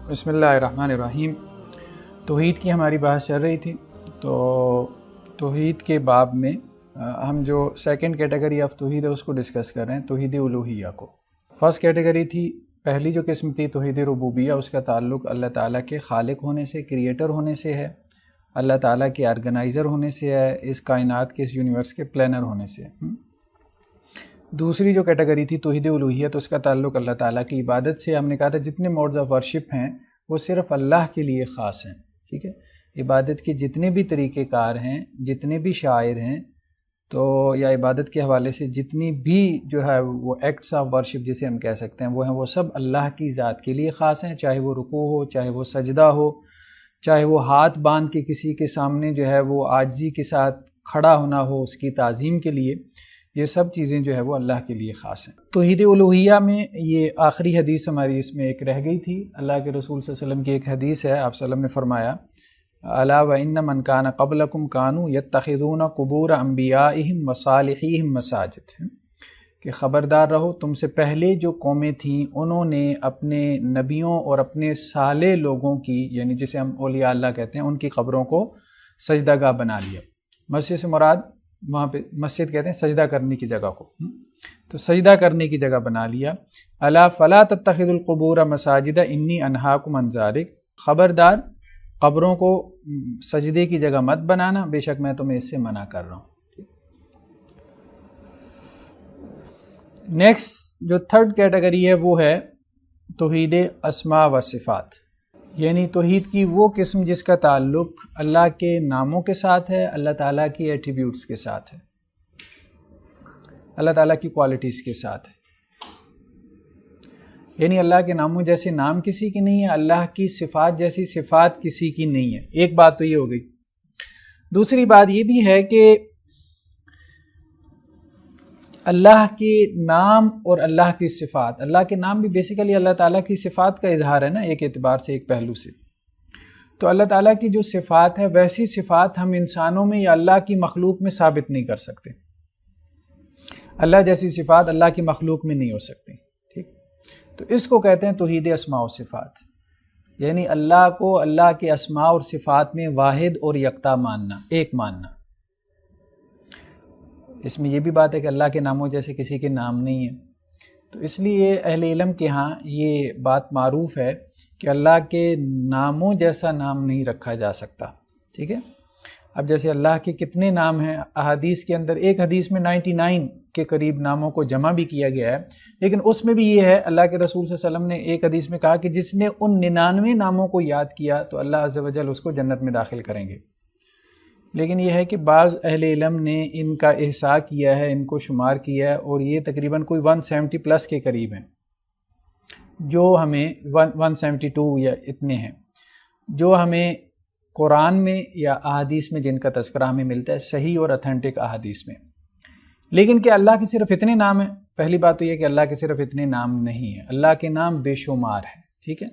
بسم اللہ الرحمن الرحیم۔ توحید کی ہماری بحث چل رہی تھی، تو توحید کے باب میں ہم جو سیکنڈ کیٹیگری آف توحید ہے اس کو ڈسکس کر رہے ہیں، توحید الوہیہ کو۔ فرسٹ کیٹیگری تھی، پہلی جو قسم تھی توحید ربوبیہ، اس کا تعلق اللہ تعالیٰ کے خالق ہونے سے، کریٹر ہونے سے ہے، اللہ تعالیٰ کے آرگنائزر ہونے سے ہے، اس کائنات کے، اس یونیورس کے پلانر ہونے سے۔ دوسری جو کیٹیگری تھی توحید الوہیہ، تو اس کا تعلق اللہ تعالیٰ کی عبادت سے۔ ہم نے کہا تھا جتنے موڈز آف ورشپ ہیں وہ صرف اللہ کے لیے خاص ہیں، ٹھیک ہے۔ عبادت کے جتنے بھی طریقہ کار ہیں، جتنے بھی شاعر ہیں، تو یا عبادت کے حوالے سے جتنی بھی جو ہے وہ ایکٹس آف ورشپ جسے ہم کہہ سکتے ہیں وہ سب اللہ کی ذات کے لیے خاص ہیں، چاہے وہ رکوع ہو، چاہے وہ سجدہ ہو، چاہے وہ ہاتھ باندھ کے کسی کے سامنے جو ہے وہ عاجزی کے ساتھ کھڑا ہونا ہو اس کی تعظیم کے لیے، یہ سب چیزیں جو ہے وہ اللہ کے لیے خاص ہیں۔ توحید الوہیہ میں یہ آخری حدیث ہماری اس میں ایک رہ گئی تھی، اللہ کے رسول صلی اللہ علیہ وسلم کی ایک حدیث ہے، آپ صلی اللہ علیہ وسلم نے فرمایا الا وان من کان قبلکم کانوا یتخذون قبور انبیائہم وصالحیہم مساجد، کہ خبردار رہو تم سے پہلے جو قومیں تھیں انہوں نے اپنے نبیوں اور اپنے صالح لوگوں کی، یعنی جسے ہم اولیاء اللہ کہتے ہیں، ان کی قبروں کو سجدہ گاہ بنا لیا۔ مسجد سے مراد وہاں پہ مسجد کہتے ہیں سجدہ کرنے کی جگہ کو، تو سجدہ کرنے کی جگہ بنا لیا۔ الا فلا تتخذوا القبور مساجد انی انہاکم عن ذلک، خبردار قبروں کو سجدے کی جگہ مت بنانا، بے شک میں تمہیں اس سے منع کر رہا ہوں۔ نیکسٹ جو تھرڈ کیٹیگری ہے وہ ہے توحید اسماء و صفات، یعنی توحید کی وہ قسم جس کا تعلق اللہ کے ناموں کے ساتھ ہے، اللہ تعالیٰ کی ایٹریبیوٹس کے ساتھ ہے، اللہ تعالیٰ کی کوالٹیز کے ساتھ ہے۔ یعنی اللہ کے ناموں جیسے نام کسی کی نہیں ہے، اللہ کی صفات جیسی صفات کسی کی نہیں ہے۔ ایک بات تو یہ ہو گئی۔ دوسری بات یہ بھی ہے کہ اللہ کے نام اور اللہ کی صفات، اللہ کے نام بھی بیسیکلی اللہ تعالیٰ کی صفات کا اظہار ہے نا، ایک اعتبار سے، ایک پہلو سے۔ تو اللہ تعالیٰ کی جو صفات ہے ویسی صفات ہم انسانوں میں یا اللہ کی مخلوق میں ثابت نہیں کر سکتے۔ اللہ جیسی صفات اللہ کی مخلوق میں نہیں ہو سکتی، ٹھیک۔ تو اس کو کہتے ہیں توحید اسماء و صفات، یعنی اللہ کو اللہ کے اسماء اور صفات میں واحد اور یکتا ماننا، ایک ماننا۔ اس میں یہ بھی بات ہے کہ اللہ کے ناموں جیسے کسی کے نام نہیں ہیں، تو اس لیے اہل علم کے ہاں یہ بات معروف ہے کہ اللہ کے ناموں جیسا نام نہیں رکھا جا سکتا، ٹھیک ہے۔ اب جیسے اللہ کے کتنے نام ہیں، احادیث کے اندر ایک حدیث میں 99 کے قریب ناموں کو جمع بھی کیا گیا ہے، لیکن اس میں بھی یہ ہے، اللہ کے رسول صلی اللہ علیہ وسلم نے ایک حدیث میں کہا کہ جس نے ان 99 ناموں کو یاد کیا تو اللہ عز و جل اس کو جنت میں داخل کریں گے۔ لیکن یہ ہے کہ بعض اہل علم نے ان کا احصاء کیا ہے، ان کو شمار کیا ہے، اور یہ تقریباً کوئی 170 پلس کے قریب ہیں، جو ہمیں 172 یا اتنے ہیں، جو ہمیں قرآن میں یا احادیث میں جن کا تذکرہ ہمیں ملتا ہے، صحیح اور اتھینٹک احادیث میں۔ لیکن کہ اللہ کے صرف اتنے نام ہیں؟ پہلی بات تو یہ کہ اللہ کے صرف اتنے نام نہیں ہیں، اللہ کے نام بے شمار ہیں، ٹھیک ہے۔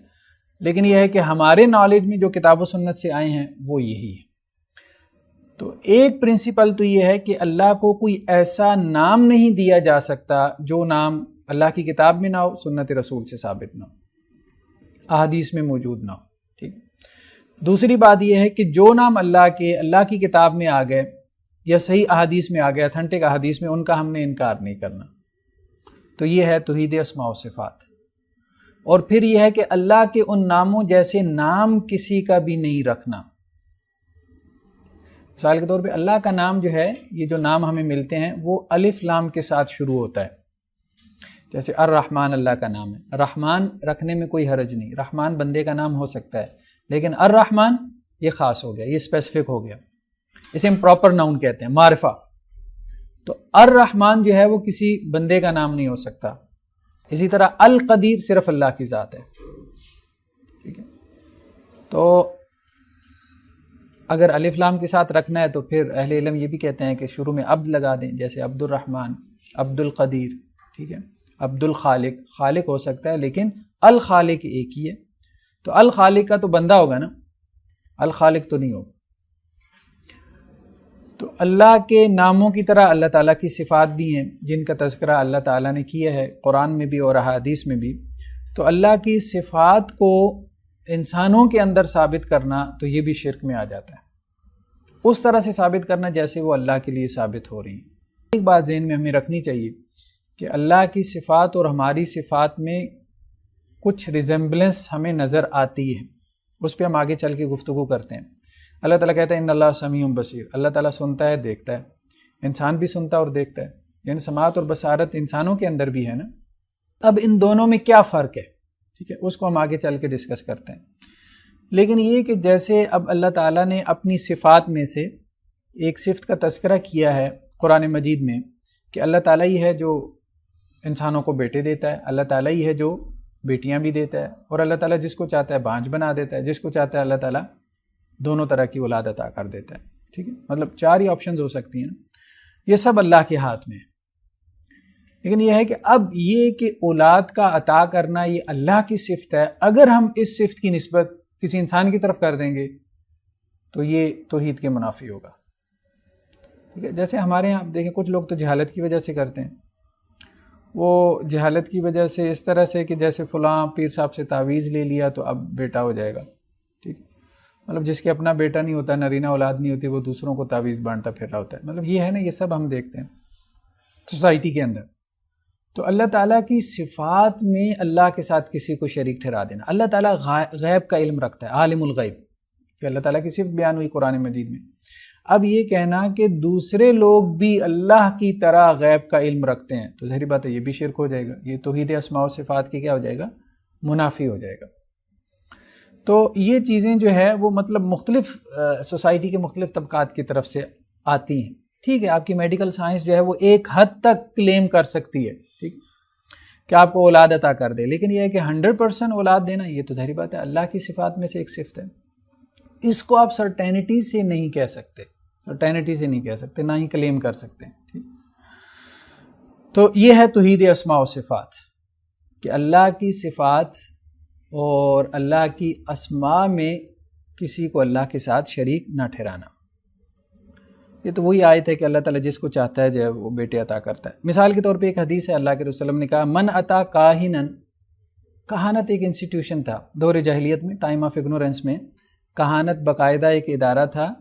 لیکن یہ ہے کہ ہمارے نالج میں جو کتاب و سنت سے آئے ہیں وہ یہی ہے۔ تو ایک پرنسپل تو یہ ہے کہ اللہ کو کوئی ایسا نام نہیں دیا جا سکتا جو نام اللہ کی کتاب میں نہ ہو، سنت رسول سے ثابت نہ ہو، احادیث میں موجود نہ ہو، ٹھیک۔ دوسری بات یہ ہے کہ جو نام اللہ کی کتاب میں آ گئے یا صحیح احادیث میں آ گئے، اتھینٹک احادیث میں، ان کا ہم نے انکار نہیں کرنا۔ تو یہ ہے توحید اسماء و صفات۔ اور پھر یہ ہے کہ اللہ کے ان ناموں جیسے نام کسی کا بھی نہیں رکھنا۔ مثال کے طور پہ اللہ کا نام جو ہے، یہ جو نام ہمیں ملتے ہیں وہ الف لام کے ساتھ شروع ہوتا ہے۔ جیسے الرحمن اللہ کا نام ہے، رحمان رکھنے میں کوئی حرج نہیں، رحمان بندے کا نام ہو سکتا ہے، لیکن الرحمن یہ خاص ہو گیا، یہ اسپیسیفک ہو گیا، اسے ہم پراپر ناؤن کہتے ہیں، معرفہ۔ تو الرحمن جو ہے وہ کسی بندے کا نام نہیں ہو سکتا۔ اسی طرح القدیر صرف اللہ کی ذات ہے، ٹھیک ہے۔ تو اگر الف لام کے ساتھ رکھنا ہے تو پھر اہل علم یہ بھی کہتے ہیں کہ شروع میں عبد لگا دیں، جیسے عبد الرحمن، عبد القدیر، ٹھیک ہے۔ عبد الخالق، خالق ہو سکتا ہے لیکن الخالق ایک ہی ہے، تو الخالق کا تو بندہ ہوگا نا، الخالق تو نہیں ہوگا۔ تو اللہ کے ناموں کی طرح اللہ تعالیٰ کی صفات بھی ہیں جن کا تذکرہ اللہ تعالیٰ نے کیا ہے قرآن میں بھی اور احادیث میں بھی۔ تو اللہ کی صفات کو انسانوں کے اندر ثابت کرنا تو یہ بھی شرک میں آ جاتا ہے، اس طرح سے ثابت کرنا جیسے وہ اللہ کے لیے ثابت ہو رہی ہیں۔ ایک بات ذہن میں ہمیں رکھنی چاہیے کہ اللہ کی صفات اور ہماری صفات میں کچھ ریزمبلنس ہمیں نظر آتی ہے، اس پہ ہم آگے چل کے گفتگو کرتے ہیں۔ اللہ تعالیٰ کہتا ہے ان اللہ سمیع بصیر، اللہ تعالیٰ سنتا ہے دیکھتا ہے، انسان بھی سنتا ہے اور دیکھتا ہے، یعنی سماعت اور بصارت انسانوں کے اندر بھی ہے نا۔ اب ان دونوں میں کیا فرق ہے، ٹھیک ہے، اس کو ہم آگے چل کے ڈسکس کرتے ہیں۔ لیکن یہ کہ جیسے اب اللہ تعالیٰ نے اپنی صفات میں سے ایک صفت کا تذکرہ کیا ہے قرآن مجید میں کہ اللہ تعالیٰ ہی ہے جو انسانوں کو بیٹے دیتا ہے، اللہ تعالیٰ ہی ہے جو بیٹیاں بھی دیتا ہے، اور اللہ تعالیٰ جس کو چاہتا ہے بانجھ بنا دیتا ہے، جس کو چاہتا ہے اللہ تعالیٰ دونوں طرح کی اولاد عطا کر دیتا ہے، ٹھیک ہے، مطلب 4 ہی آپشنز ہو سکتی ہیں، یہ سب اللہ کے ہاتھ میں ہے۔ لیکن یہ ہے کہ اب یہ کہ اولاد کا عطا کرنا یہ اللہ کی صفت ہے، اگر ہم اس صفت کی نسبت کسی انسان کی طرف کر دیں گے تو یہ توحید کے منافی ہوگا، ٹھیک ہے۔ جیسے ہمارے یہاں دیکھیں کچھ لوگ تو جہالت کی وجہ سے کرتے ہیں، وہ جہالت کی وجہ سے اس طرح سے کہ جیسے فلاں پیر صاحب سے تعویذ لے لیا تو اب بیٹا ہو جائے گا، ٹھیک ہے، مطلب جس کے اپنا بیٹا نہیں ہوتا، نرینہ اولاد نہیں ہوتی، وہ دوسروں کو تعویذ بانٹتا پھر رہا ہوتا ہے، مطلب یہ ہے نا، یہ سب ہم دیکھتے ہیں سوسائٹی کے اندر۔ تو اللہ تعالیٰ کی صفات میں اللہ کے ساتھ کسی کو شریک ٹھہرا دینا، اللہ تعالیٰ غیب کا علم رکھتا ہے، عالم الغیب، کہ اللہ تعالیٰ کی صفت بیان ہوئی قرآن مجید میں۔ اب یہ کہنا کہ دوسرے لوگ بھی اللہ کی طرح غیب کا علم رکھتے ہیں تو ظاہری بات ہے یہ بھی شرک ہو جائے گا، یہ توحید اسماء و صفات کے کیا ہو جائے گا، منافی ہو جائے گا۔ تو یہ چیزیں جو ہے وہ مطلب مختلف سوسائٹی کے مختلف طبقات کی طرف سے آتی ہیں، ٹھیک ہے۔ آپ کی میڈیکل سائنس جو ہے وہ ایک حد تک کلیم کر سکتی ہے، ٹھیک، کہ آپ کو اولاد عطا کر دے، لیکن یہ ہے کہ 100% اولاد دینا یہ تو ظاہری بات ہے اللہ کی صفات میں سے ایک صفت ہے، اس کو آپ سرٹینٹی سے نہیں کہہ سکتے، سرٹینٹی سے نہیں کہہ سکتے، نہ ہی کلیم کر سکتے، ٹھیک۔ تو یہ ہے توحید اسماء و صفات، کہ اللہ کی صفات اور اللہ کی اسماء میں کسی کو اللہ کے ساتھ شریک نہ ٹھہرانا۔ یہ تو وہی آیت ہے کہ اللہ تعالیٰ جس کو چاہتا ہے جو ہے وہ بیٹے عطا کرتا ہے۔ مثال کے طور پہ ایک حدیث ہے، اللہ کے رسول صلی اللہ علیہ وسلم نے کہا من عطا کاہنن، کہانت ایک انسٹیٹیوشن تھا دور جاہلیت میں، ٹائم آف اگنورنس میں، کہانت باقاعدہ ایک ادارہ تھا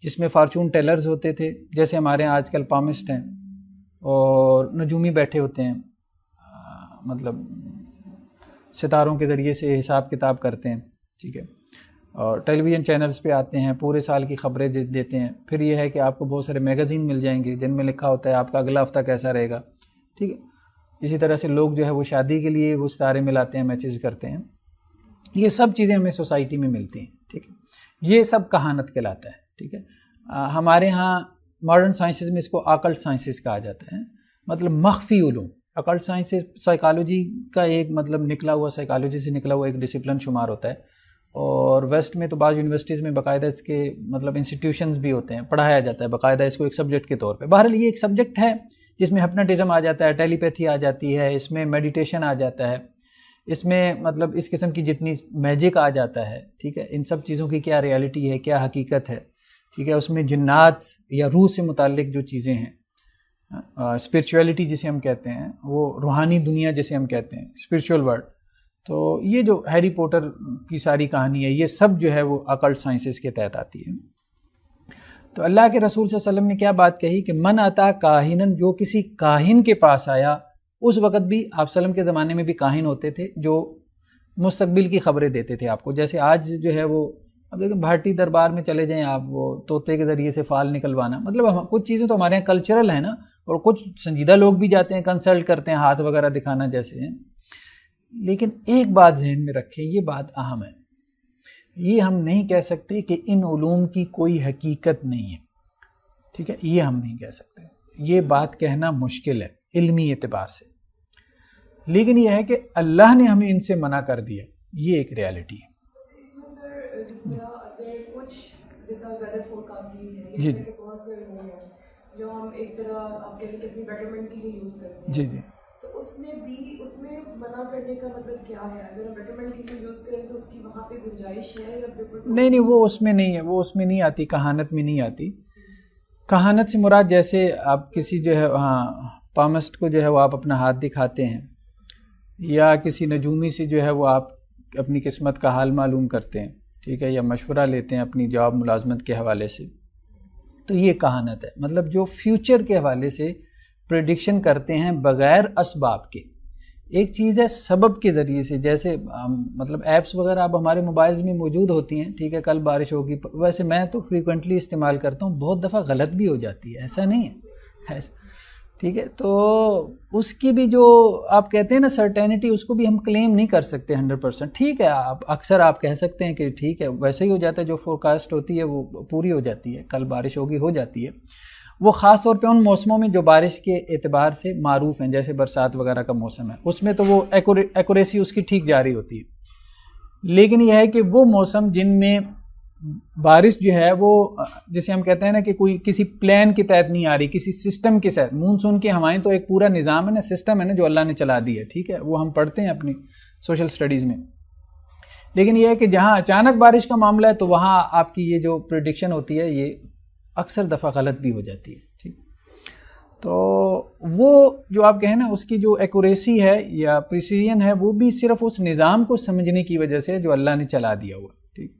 جس میں فارچون ٹیلرز ہوتے تھے، جیسے ہمارے یہاں آج کل پامسٹ ہیں، اور نجومی بیٹھے ہوتے ہیں، مطلب ستاروں کے ذریعے سے حساب کتاب کرتے ہیں، ٹھیک ہے، اور ٹیلی ویژن چینلز پہ آتے ہیں، پورے سال کی خبریں دیتے ہیں۔ پھر یہ ہے کہ آپ کو بہت سارے میگزین مل جائیں گے جن میں لکھا ہوتا ہے آپ کا اگلا ہفتہ کیسا رہے گا، ٹھیک ہے۔ اسی طرح سے لوگ جو ہے وہ شادی کے لیے وہ ستارے ملاتے ہیں، میچز کرتے ہیں، یہ سب چیزیں ہمیں سوسائٹی میں ملتی ہیں، ٹھیک ہے، یہ سب کہانت کہلاتا ہے، ٹھیک ہے۔ ہمارے ہاں ماڈرن سائنسز میں اس کو آکلٹ سائنسز کہا جاتا ہے، مطلب مخفی علوم۔ اکلٹ سائنسز سائیکالوجی کا ایک مطلب نکلا ہوا، سائیکالوجی سے نکلا ہوا ایک ڈسپلن شمار ہوتا ہے، اور ویسٹ میں تو بعض یونیورسٹیز میں باقاعدہ اس کے مطلب انسٹیٹیوشنز بھی ہوتے ہیں، پڑھایا جاتا ہے باقاعدہ اس کو ایک سبجیکٹ کے طور پہ۔ بہرحال یہ ایک سبجیکٹ ہے جس میں ہپناٹزم آ جاتا ہے، ٹیلی پیتھی آ جاتی ہے، اس میں میڈیٹیشن آ جاتا ہے، اس میں مطلب اس قسم کی جتنی میجک آ جاتا ہے، ٹھیک ہے، ان سب چیزوں کی کیا ریالٹی ہے، کیا حقیقت ہے، ٹھیک ہے، اس میں جنات یا روح سے متعلق جو چیزیں ہیں، اسپرچویلٹی جسے ہم کہتے ہیں، وہ روحانی دنیا جسے ہم کہتے ہیں، اسپرچول ورلڈ، تو یہ جو ہیری پوٹر کی ساری کہانی ہے یہ سب جو ہے وہ اکلٹ سائنسز کے تحت آتی ہے۔ تو اللہ کے رسول صلی اللہ علیہ وسلم نے کیا بات کہی کہ من عطا کاہنن، جو کسی کاہن کے پاس آیا، اس وقت بھی آپ وسلم کے زمانے میں بھی کاہن ہوتے تھے جو مستقبل کی خبریں دیتے تھے آپ کو، جیسے آج جو ہے وہ اب دیکھیں بھارتی دربار میں چلے جائیں آپ، وہ طوطے کے ذریعے سے فال نکلوانا، مطلب کچھ چیزیں تو ہمارے یہاں کلچرل ہیں نا، اور کچھ سنجیدہ لوگ بھی جاتے ہیں کنسلٹ کرتے ہیں، ہاتھ وغیرہ دکھانا جیسے ہیں۔ لیکن ایک بات ذہن میں رکھیں، یہ بات اہم ہے، یہ ہم نہیں کہہ سکتے کہ ان علوم کی کوئی حقیقت نہیں ہے، ٹھیک ہے، یہ ہم نہیں کہہ سکتے، یہ بات کہنا مشکل ہے علمی اعتبار سے، لیکن یہ ہے کہ اللہ نے ہمیں ان سے منع کر دیا، یہ ایک ریالٹی ہے۔ جی جی جو ہم ایک طرح آپ کہہ لیں کہ اپنی بیٹرمنٹ کے لیے یوز کرتے ہیں، جی جی، تو اس میں منع کرنے کا مطلب کیا ہے؟ اگر ہم بیٹرمنٹ کے لیے یوز کریں تو اس کی وہاں پہ گنجائش ہے یا بالکل نہیں، وہ اس میں نہیں ہے، وہ اس میں نہیں آتی، کہانت میں نہیں آتی۔ کہانت سے مراد جیسے آپ کسی جو ہے پامسٹ کو جو ہے وہ آپ اپنا ہاتھ دکھاتے ہیں، یا کسی نجومی سے جو ہے وہ آپ اپنی قسمت کا حال معلوم کرتے ہیں، ٹھیک ہے، یا مشورہ لیتے ہیں اپنی جاب ملازمت کے حوالے سے، تو یہ کہانت ہے. مطلب جو فیوچر کے حوالے سے پریڈکشن کرتے ہیں بغیر اسباب کے. ایک چیز ہے سبب کے ذریعے سے، جیسے مطلب ایپس وغیرہ اب ہمارے موبائلز میں موجود ہوتی ہیں، ٹھیک ہے، کل بارش ہوگی، ویسے میں تو فریکوینٹلی استعمال کرتا ہوں، بہت دفعہ غلط بھی ہو جاتی ہے، ایسا نہیں ہے ایسا، ٹھیک ہے. تو اس کی بھی جو آپ کہتے ہیں نا سرٹینٹی، اس کو بھی ہم کلیم نہیں کر سکتے 100%. ٹھیک ہے، اکثر آپ کہہ سکتے ہیں کہ ٹھیک ہے ویسے ہی ہو جاتا ہے، جو فورکاسٹ ہوتی ہے وہ پوری ہو جاتی ہے، کل بارش ہوگی ہو جاتی ہے. وہ خاص طور پہ ان موسموں میں جو بارش کے اعتبار سے معروف ہیں، جیسے برسات وغیرہ کا موسم ہے، اس میں تو وہ ایکوریسی اس کی ٹھیک جاری ہوتی ہے. لیکن یہ ہے کہ وہ موسم جن میں بارش جو ہے وہ جیسے ہم کہتے ہیں نا کہ کوئی کسی پلان کے تحت نہیں آ رہی، کسی سسٹم کے تحت. مونسون کی ہوائیں تو ایک پورا نظام ہے نا، سسٹم ہے نا جو اللہ نے چلا دی ہے، ٹھیک ہے، وہ ہم پڑھتے ہیں اپنی سوشل سٹڈیز میں. لیکن یہ ہے کہ جہاں اچانک بارش کا معاملہ ہے تو وہاں آپ کی یہ جو پریڈکشن ہوتی ہے یہ اکثر دفعہ غلط بھی ہو جاتی ہے. ٹھیک، تو وہ جو آپ کہیں نا اس کی جو ایکوریسی ہے یا پریسیجن ہے وہ بھی صرف اس نظام کو سمجھنے کی وجہ سے جو اللہ نے چلا دیا ہوا. ٹھیک،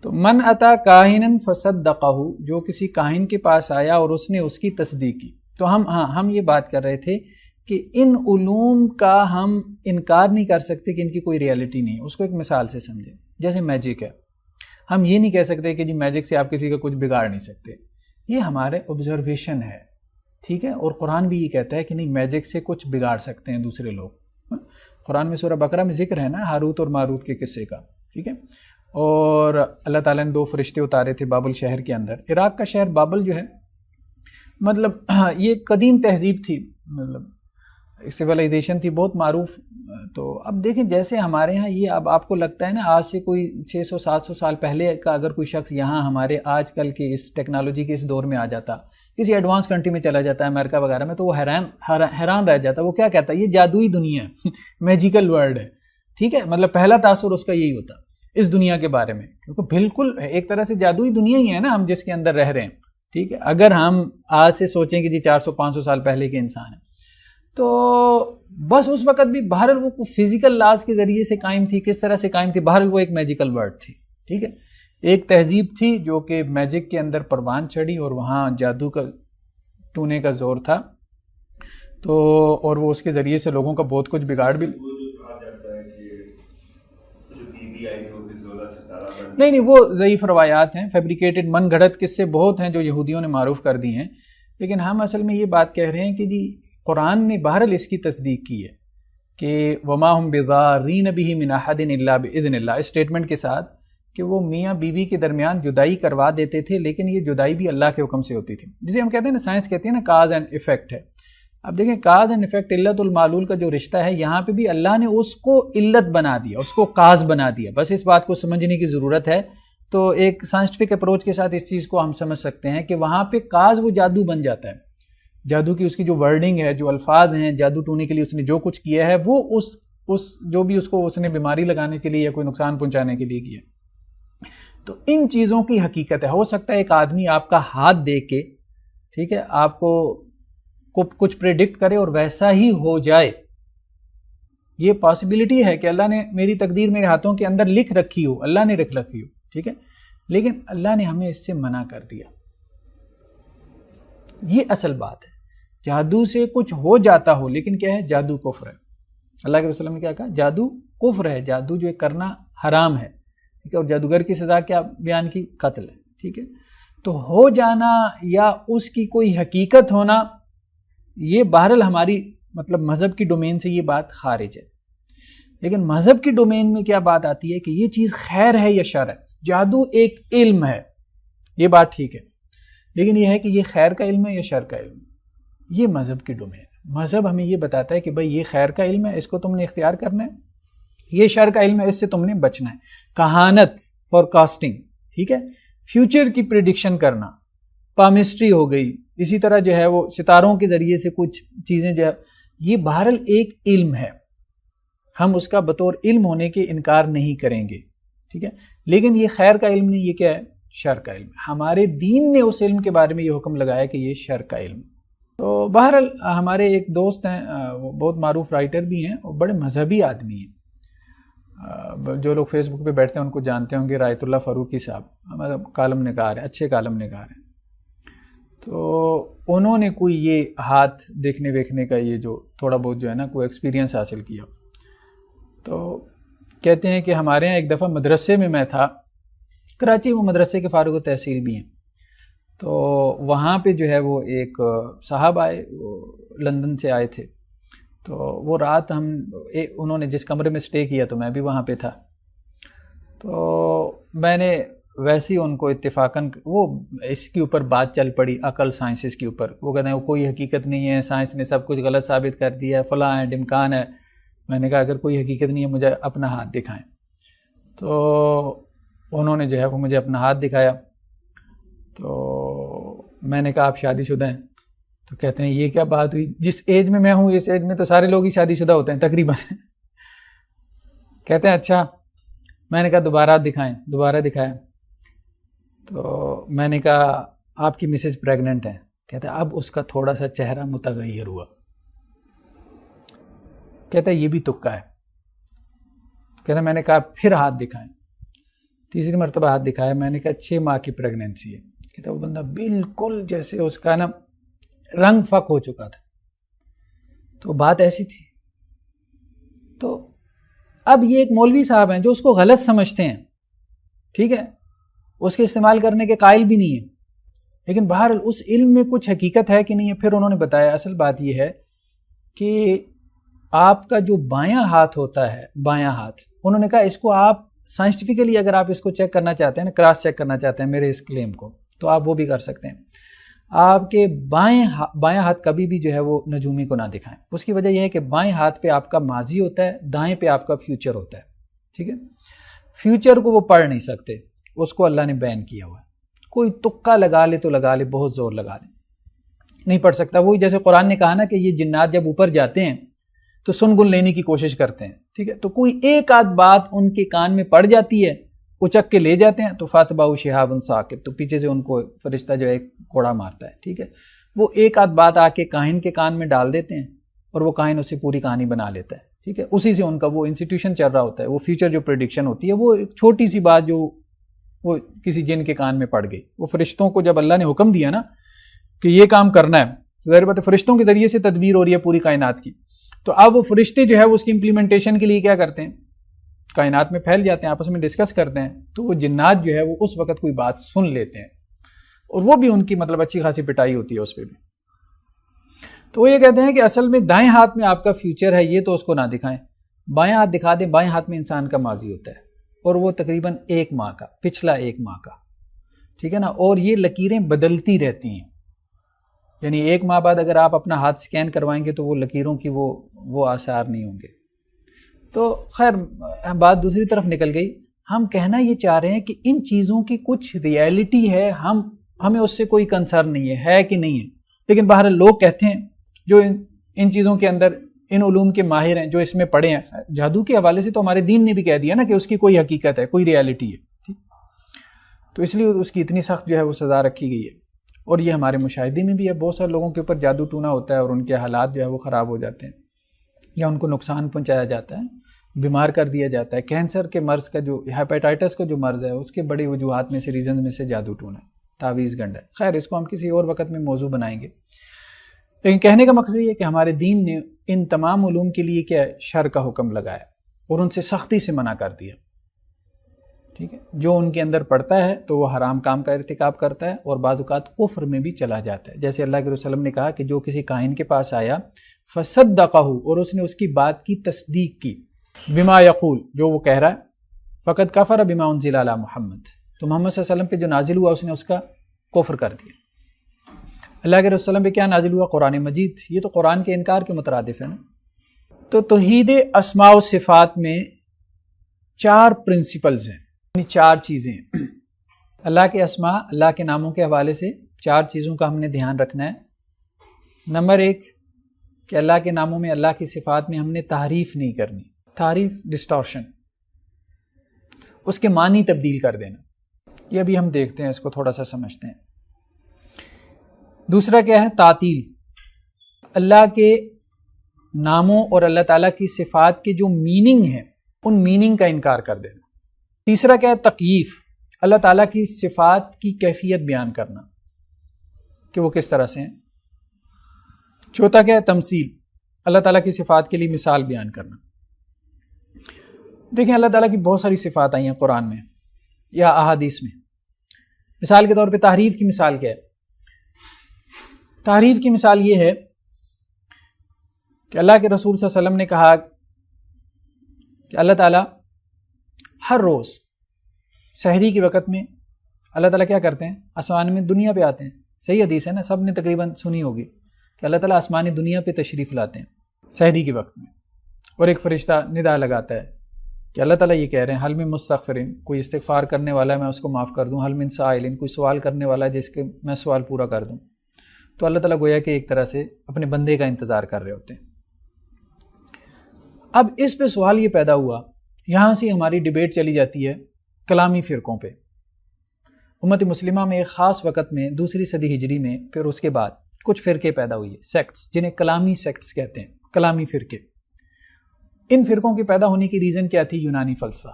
تو من اتا کاہنن فصدقہ، جو کسی کاہن کے پاس آیا اور اس نے اس کی تصدیق کی. تو ہم یہ بات کر رہے تھے کہ ان علوم کا ہم انکار نہیں کر سکتے کہ ان کی کوئی ریالٹی نہیں ہے. اس کو ایک مثال سے سمجھیں، جیسے میجک ہے. ہم یہ نہیں کہہ سکتے کہ جی میجک سے آپ کسی کا کچھ بگاڑ نہیں سکتے، یہ ہمارے آبزرویشن ہے، ٹھیک ہے. اور قرآن بھی یہ کہتا ہے کہ نہیں میجک سے کچھ بگاڑ سکتے ہیں دوسرے لوگ. قرآن میں سورہ بقرہ میں ذکر ہے نا ہاروت اور ماروت کے قصے کا، ٹھیک ہے. اور اللہ تعالیٰ نے 2 فرشتے اتارے تھے بابل شہر کے اندر. عراق کا شہر بابل جو ہے مطلب یہ قدیم تہذیب تھی، مطلب سویلائزیشن تھی، بہت معروف. تو اب دیکھیں جیسے ہمارے ہاں یہ اب آپ کو لگتا ہے نا آج سے کوئی 600-700 سال پہلے کا اگر کوئی شخص یہاں ہمارے آج کل کے اس ٹیکنالوجی کے اس دور میں آ جاتا، کسی ایڈوانس کنٹری میں چلا جاتا ہے امریکہ وغیرہ میں، تو وہ حیران رہ جاتا. وہ کیا کہتا ہے یہ جادوئی دنیا ہے، میجیکل ورلڈ ہے، ٹھیک ہے. مطلب پہلا تاثر اس کا یہی ہوتا اس دنیا کے بارے میں، کیونکہ بالکل ایک طرح سے جادوئی دنیا ہی ہے نا ہم جس کے اندر رہ رہے ہیں، ٹھیک ہے. اگر ہم آج سے سوچیں کہ جی 400-500 سال پہلے کے انسان ہیں، تو بس اس وقت بھی بہرحال وہ فزیکل لاز کے ذریعے سے قائم تھی. کس طرح سے قائم تھی؟ بہرحال وہ ایک میجیکل ورلڈ تھی، ٹھیک ہے. ایک تہذیب تھی جو کہ میجک کے اندر پروان چڑھی اور وہاں جادو کا ٹونے کا زور تھا. تو اور وہ اس کے ذریعے سے لوگوں کا بہت کچھ بگاڑ بھی نہیں وہ ضعیف روایات ہیں، فیبریکیٹڈ من گھڑت قصے بہت ہیں جو یہودیوں نے معروف کر دی ہیں. لیکن ہم اصل میں یہ بات کہہ رہے ہیں کہ جی قرآن نے بہرحال اس کی تصدیق کی ہے کہ وما ہم بضارین بہ من احد الا باذن اللہ، اس اسٹیٹمنٹ کے ساتھ کہ وہ میاں بیوی کے درمیان جدائی کروا دیتے تھے، لیکن یہ جدائی بھی اللہ کے حکم سے ہوتی تھی. جسے ہم کہتے ہیں نا سائنس کہتی ہے نا کاز اینڈ ایفیکٹ ہے. اب دیکھیں کاز اینڈ ایفیکٹ، علت المعلول کا جو رشتہ ہے یہاں پہ بھی اللہ نے اس کو علت بنا دیا، اس کو کاز بنا دیا. بس اس بات کو سمجھنے کی ضرورت ہے. تو ایک سائنٹیفک اپروچ کے ساتھ اس چیز کو ہم سمجھ سکتے ہیں کہ وہاں پہ کاز وہ جادو بن جاتا ہے. جادو کی اس کی جو ورڈنگ ہے، جو الفاظ ہیں جادو ٹونے کے لیے اس نے جو کچھ کیا ہے، وہ اس جو بھی اس کو اس نے بیماری لگانے کے لیے یا کوئی نقصان پہنچانے کے لیے کیا. تو ان چیزوں کی حقیقت ہے. ہو سکتا ہے ایک آدمی آپ کا ہاتھ دیکھ کے، ٹھیک ہے، آپ کو کچھ پریڈکٹ کرے اور ویسا ہی ہو جائے. یہ پاسبلٹی ہے کہ اللہ نے میری تقدیر میرے ہاتھوں کے اندر لکھ رکھی ہو، اللہ نے لکھ رکھی ہو، ٹھیک ہے. لیکن اللہ نے ہمیں اس سے منع کر دیا. یہ اصل بات ہے. جادو سے کچھ ہو جاتا ہو لیکن کیا ہے؟ جادو کفر ہے. اللہ کے رسول نے کیا کہا؟ جادو کفر ہے، جادو جو کرنا حرام ہے، ٹھیک ہے. اور جادوگر کی سزا کیا بیان کی؟ قتل ہے، ٹھیک ہے. تو ہو جانا یا اس کی کوئی حقیقت ہونا، یہ بہرحال ہماری مطلب مذہب کی ڈومین سے یہ بات خارج ہے. لیکن مذہب کی ڈومین میں کیا بات آتی ہے کہ یہ چیز خیر ہے یا شر ہے. جادو ایک علم ہے، یہ بات ٹھیک ہے، لیکن یہ ہے کہ یہ خیر کا علم ہے یا شر کا علم ہے، یہ مذہب کی ڈومین ہے. مذہب ہمیں یہ بتاتا ہے کہ بھائی یہ خیر کا علم ہے، اس کو تم نے اختیار کرنا ہے، یہ شر کا علم ہے، اس سے تم نے بچنا ہے. کہانت، فورکاسٹنگ، ٹھیک ہے، فیوچر کی پریڈکشن کرنا، پامسٹری ہو گئی، اسی طرح جو ہے وہ ستاروں کے ذریعے سے کچھ چیزیں جو ہے، یہ بہرحال ایک علم ہے. ہم اس کا بطور علم ہونے کے انکار نہیں کریں گے، ٹھیک ہے. لیکن یہ خیر کا علم نہیں، یہ کیا ہے؟ شر کا علم. ہمارے دین نے اس علم کے بارے میں یہ حکم لگایا کہ یہ شر کا علم. تو بہرحال ہمارے ایک دوست ہیں، وہ بہت معروف رائٹر بھی ہیں اور بڑے مذہبی آدمی ہیں. جو لوگ فیس بک پہ بیٹھتے ہیں ان کو جانتے ہوں گے، رایت اللہ فاروقی صاحب ہمارا کالم نگار ہیں، اچھے کالم نگار ہیں. تو انہوں نے کوئی یہ ہاتھ دیکھنے ویکھنے کا یہ جو تھوڑا بہت جو ہے نا کوئی ایکسپیرینس حاصل کیا. تو کہتے ہیں کہ ہمارے یہاں ایک دفعہ مدرسے میں میں تھا، کراچی، وہ مدرسے کے فارغ التحصیل بھی ہیں. تو وہاں پہ جو ہے وہ ایک صاحب آئے، وہ لندن سے آئے تھے. تو وہ رات انہوں نے جس کمرے میں سٹے کیا تو میں بھی وہاں پہ تھا. تو میں نے ویسے ہی ان کو اتفاقاً وہ اس کے اوپر بات چل پڑی، عقل سائنسز کے اوپر. وہ کہتے ہیں وہ کوئی حقیقت نہیں ہے، سائنس نے سب کچھ غلط ثابت کر دیا ہے، فلاں ہے ڈمکان ہے. میں نے کہا اگر کوئی حقیقت نہیں ہے مجھے اپنا ہاتھ دکھائیں. تو انہوں نے جو ہے وہ مجھے اپنا ہاتھ دکھایا. تو میں نے کہا آپ شادی شدہ ہیں؟ تو کہتے ہیں یہ کیا بات ہوئی، جس ایج میں میں ہوں اس ایج میں تو سارے لوگ ہی شادی شدہ ہوتے ہیں تقریباً. کہتے ہیں اچھا. میں نے کہا دوبارہ ہاتھ دکھائیں. دوبارہ دکھایا. تو میں نے کہا آپ کی مسز پریگننٹ ہیں؟ کہتے ہیں اب اس کا تھوڑا سا چہرہ متغیر ہوا. کہتا ہے یہ بھی تکا ہے. کہتا ہے میں نے کہا پھر ہاتھ دکھائیں. تیسری مرتبہ ہاتھ دکھایا. میں نے کہا 6 ماہ کی پریگننسی ہے. کہتا ہے وہ بندہ بالکل جیسے اس کا نا رنگ فک ہو چکا تھا. تو بات ایسی تھی. تو اب یہ ایک مولوی صاحب ہیں جو اس کو غلط سمجھتے ہیں، ٹھیک ہے، اس کے استعمال کرنے کے قائل بھی نہیں ہے، لیکن بہرحال اس علم میں کچھ حقیقت ہے کہ نہیں ہے. پھر انہوں نے بتایا اصل بات یہ ہے کہ آپ کا جو بایاں ہاتھ ہوتا ہے، بایاں ہاتھ، انہوں نے کہا اس کو آپ سائنٹیفکلی اگر آپ اس کو چیک کرنا چاہتے ہیں نا، کراس چیک کرنا چاہتے ہیں میرے اس کلیم کو، تو آپ وہ بھی کر سکتے ہیں. آپ کے بایاں ہاتھ کبھی بھی جو ہے وہ نجومی کو نہ دکھائیں. اس کی وجہ یہ ہے کہ بائیں ہاتھ پہ آپ کا ماضی ہوتا ہے، دائیں پہ آپ کا فیوچر ہوتا ہے. ٹھیک ہے، فیوچر کو وہ پڑھ نہیں سکتے، اس کو اللہ نے بین کیا ہوا ہے. کوئی تکا لگا لے تو لگا لے، بہت زور لگا لے، نہیں پڑھ سکتا. وہی جیسے قرآن نے کہا نا کہ یہ جنات جب اوپر جاتے ہیں تو سن گن لینے کی کوشش کرتے ہیں. ٹھیک ہے، تو کوئی ایک آدھ بات ان کے کان میں پڑ جاتی ہے، اچک کے لے جاتے ہیں، تو فاتباؤ شہاب ثاقب، تو پیچھے سے ان کو فرشتہ جو ہے کوڑا مارتا ہے. ٹھیک ہے، وہ ایک آدھ بات آ کے کاہن کے کان میں ڈال دیتے ہیں اور وہ کاہن اسے پوری کہانی بنا لیتا ہے. ٹھیک ہے، اسی سے ان کا وہ انسٹیٹیوشن چل رہا ہوتا ہے. وہ فیوچر جو پریڈکشن ہوتی ہے وہ ایک چھوٹی سی بات جو وہ کسی جن کے کان میں پڑ گئی. وہ فرشتوں کو جب اللہ نے حکم دیا نا کہ یہ کام کرنا ہے، تو ظاہر بات ہے فرشتوں کے ذریعے سے تدبیر ہو رہی ہے پوری کائنات کی. تو اب وہ فرشتے جو ہے وہ اس کی امپلیمنٹیشن کے لیے کیا کرتے ہیں، کائنات میں پھیل جاتے ہیں، آپس میں ڈسکس کرتے ہیں. تو وہ جنات جو ہے وہ اس وقت کوئی بات سن لیتے ہیں، اور وہ بھی ان کی مطلب اچھی خاصی پٹائی ہوتی ہے اس پہ بھی. تو وہ یہ کہتے ہیں کہ اصل میں دائیں ہاتھ میں آپ کا فیوچر ہے، یہ تو اس کو نہ دکھائیں. بائیں ہاتھ دکھا دیں. بائیں ہاتھ میں انسان کا ماضی ہوتا ہے، اور وہ تقریباً 1 ماہ کا، پچھلا 1 ماہ کا. ٹھیک ہے نا، اور یہ لکیریں بدلتی رہتی ہیں. یعنی 1 ماہ بعد اگر آپ اپنا ہاتھ سکین کروائیں گے تو وہ لکیروں کی وہ آثار نہیں ہوں گے. تو خیر بات دوسری طرف نکل گئی. ہم کہنا یہ چاہ رہے ہیں کہ ان چیزوں کی کچھ ریئلٹی ہے، ہمیں اس سے کوئی کنسرن نہیں ہے کہ نہیں ہے. لیکن بہرحال لوگ کہتے ہیں جو ان چیزوں کے اندر ان علوم کے ماہر ہیں، جو اس میں پڑھے ہیں. جادو کے حوالے سے تو ہمارے دین نے بھی کہہ دیا نا کہ اس کی کوئی حقیقت ہے، کوئی ریئلٹی ہے. ٹھیک، تو اس لیے اس کی اتنی سخت جو ہے وہ سزا رکھی گئی ہے. اور یہ ہمارے مشاہدے میں بھی ہے، بہت سارے لوگوں کے اوپر جادو ٹونا ہوتا ہے اور ان کے حالات جو ہے وہ خراب ہو جاتے ہیں، یا ان کو نقصان پہنچایا جاتا ہے، بیمار کر دیا جاتا ہے. کینسر کے مرض کا جو ہیپیٹائٹس کا جو مرض ہے، اس کے بڑی وجوہات میں سے ریزنز میں سے جادو ٹونا ہے، تعویذ گنڈ ہے. خیر اس کو ہم کسی اور وقت میں موضوع بنائیں گے. لیکن کہنے کا مقصد یہ ہے کہ ہمارے دین نے ان تمام علوم کے لیے کیا شر کا حکم لگایا اور ان سے سختی سے منع کر دیا. ٹھیک ہے، جو ان کے اندر پڑتا ہے تو وہ حرام کام کا ارتکاب کرتا ہے اور بعض اوقات کفر میں بھی چلا جاتا ہے. جیسے اللہ کے رسول صلی اللہ علیہ وسلم نے کہا کہ جو کسی کاہن کے پاس آیا فصدقہ، اور اس نے اس کی بات کی تصدیق کی، بما یقول، جو وہ کہہ رہا ہے، فقد کفر بما انزل علی محمد، تو محمد صلی اللہ علیہ وسلم پہ جو نازل ہوا اس نے اس کا کفر کر دیا. اللہ کے رسول صلی اللہ علیہ وسلم پہ کیا نازل ہوا؟ قرآن مجید. یہ تو قرآن کے انکار کے مترادف ہے نا. تو توحید اسماء و صفات میں 4 پرنسپلز ہیں، یعنی 4 چیزیں ہیں. اللہ کے اسماء، اللہ کے ناموں کے حوالے سے 4 چیزوں کا ہم نے دھیان رکھنا ہے. نمبر 1 کہ اللہ کے ناموں میں، اللہ کی صفات میں ہم نے تحریف نہیں کرنی. تحریف، ڈسٹورشن، اس کے معنی تبدیل کر دینا. یہ ابھی ہم دیکھتے ہیں، اس کو تھوڑا سا سمجھتے ہیں. دوسرا کیا ہے؟ تعطیل. اللہ کے ناموں اور اللہ تعالیٰ کی صفات کے جو میننگ ہیں ان میننگ کا انکار کر دینا. تیسرا کیا ہے؟ تکییف، اللہ تعالیٰ کی صفات کی کیفیت بیان کرنا کہ وہ کس طرح سے ہیں. چوتھا کیا ہے؟ تمثیل، اللہ تعالیٰ کی صفات کے لیے مثال بیان کرنا. دیکھیں اللہ تعالیٰ کی بہت ساری صفات آئی ہیں قرآن میں یا احادیث میں. مثال کے طور پہ تعریف کی مثال کیا ہے؟ تعریف کی مثال یہ ہے کہ اللہ کے رسول صلی اللہ علیہ وسلم نے کہا کہ اللہ تعالیٰ ہر روز سحری کے وقت میں اللہ تعالیٰ کیا کرتے ہیں؟ آسمان میں دنیا پہ آتے ہیں. صحیح حدیث ہے نا، سب نے تقریباً سنی ہوگی کہ اللہ تعالیٰ آسمانی دنیا پہ تشریف لاتے ہیں سحری کے وقت میں، اور ایک فرشتہ ندا لگاتا ہے کہ اللہ تعالیٰ یہ کہہ رہے ہیں حل من مستغفرین، کوئی استغفار کرنے والا ہے میں اس کو معاف کر دوں، حل من سائلین، کوئی سوال کرنے والا ہے جس کے میں سوال پورا کر دوں. تو اللہ تعالیٰ گویا کہ ایک طرح سے اپنے بندے کا انتظار کر رہے ہوتے ہیں. اب اس پہ سوال یہ پیدا ہوا، یہاں سے ہماری ڈیبیٹ چلی جاتی ہے کلامی فرقوں پہ. امت مسلمہ میں ایک خاص وقت میں 2 صدی ہجری میں پھر اس کے بعد کچھ فرقے پیدا ہوئی ہیں، سیکٹس، جنہیں کلامی سیکٹس کہتے ہیں، کلامی فرقے. ان فرقوں کے پیدا ہونے کی ریزن کیا تھی؟ یونانی فلسفہ.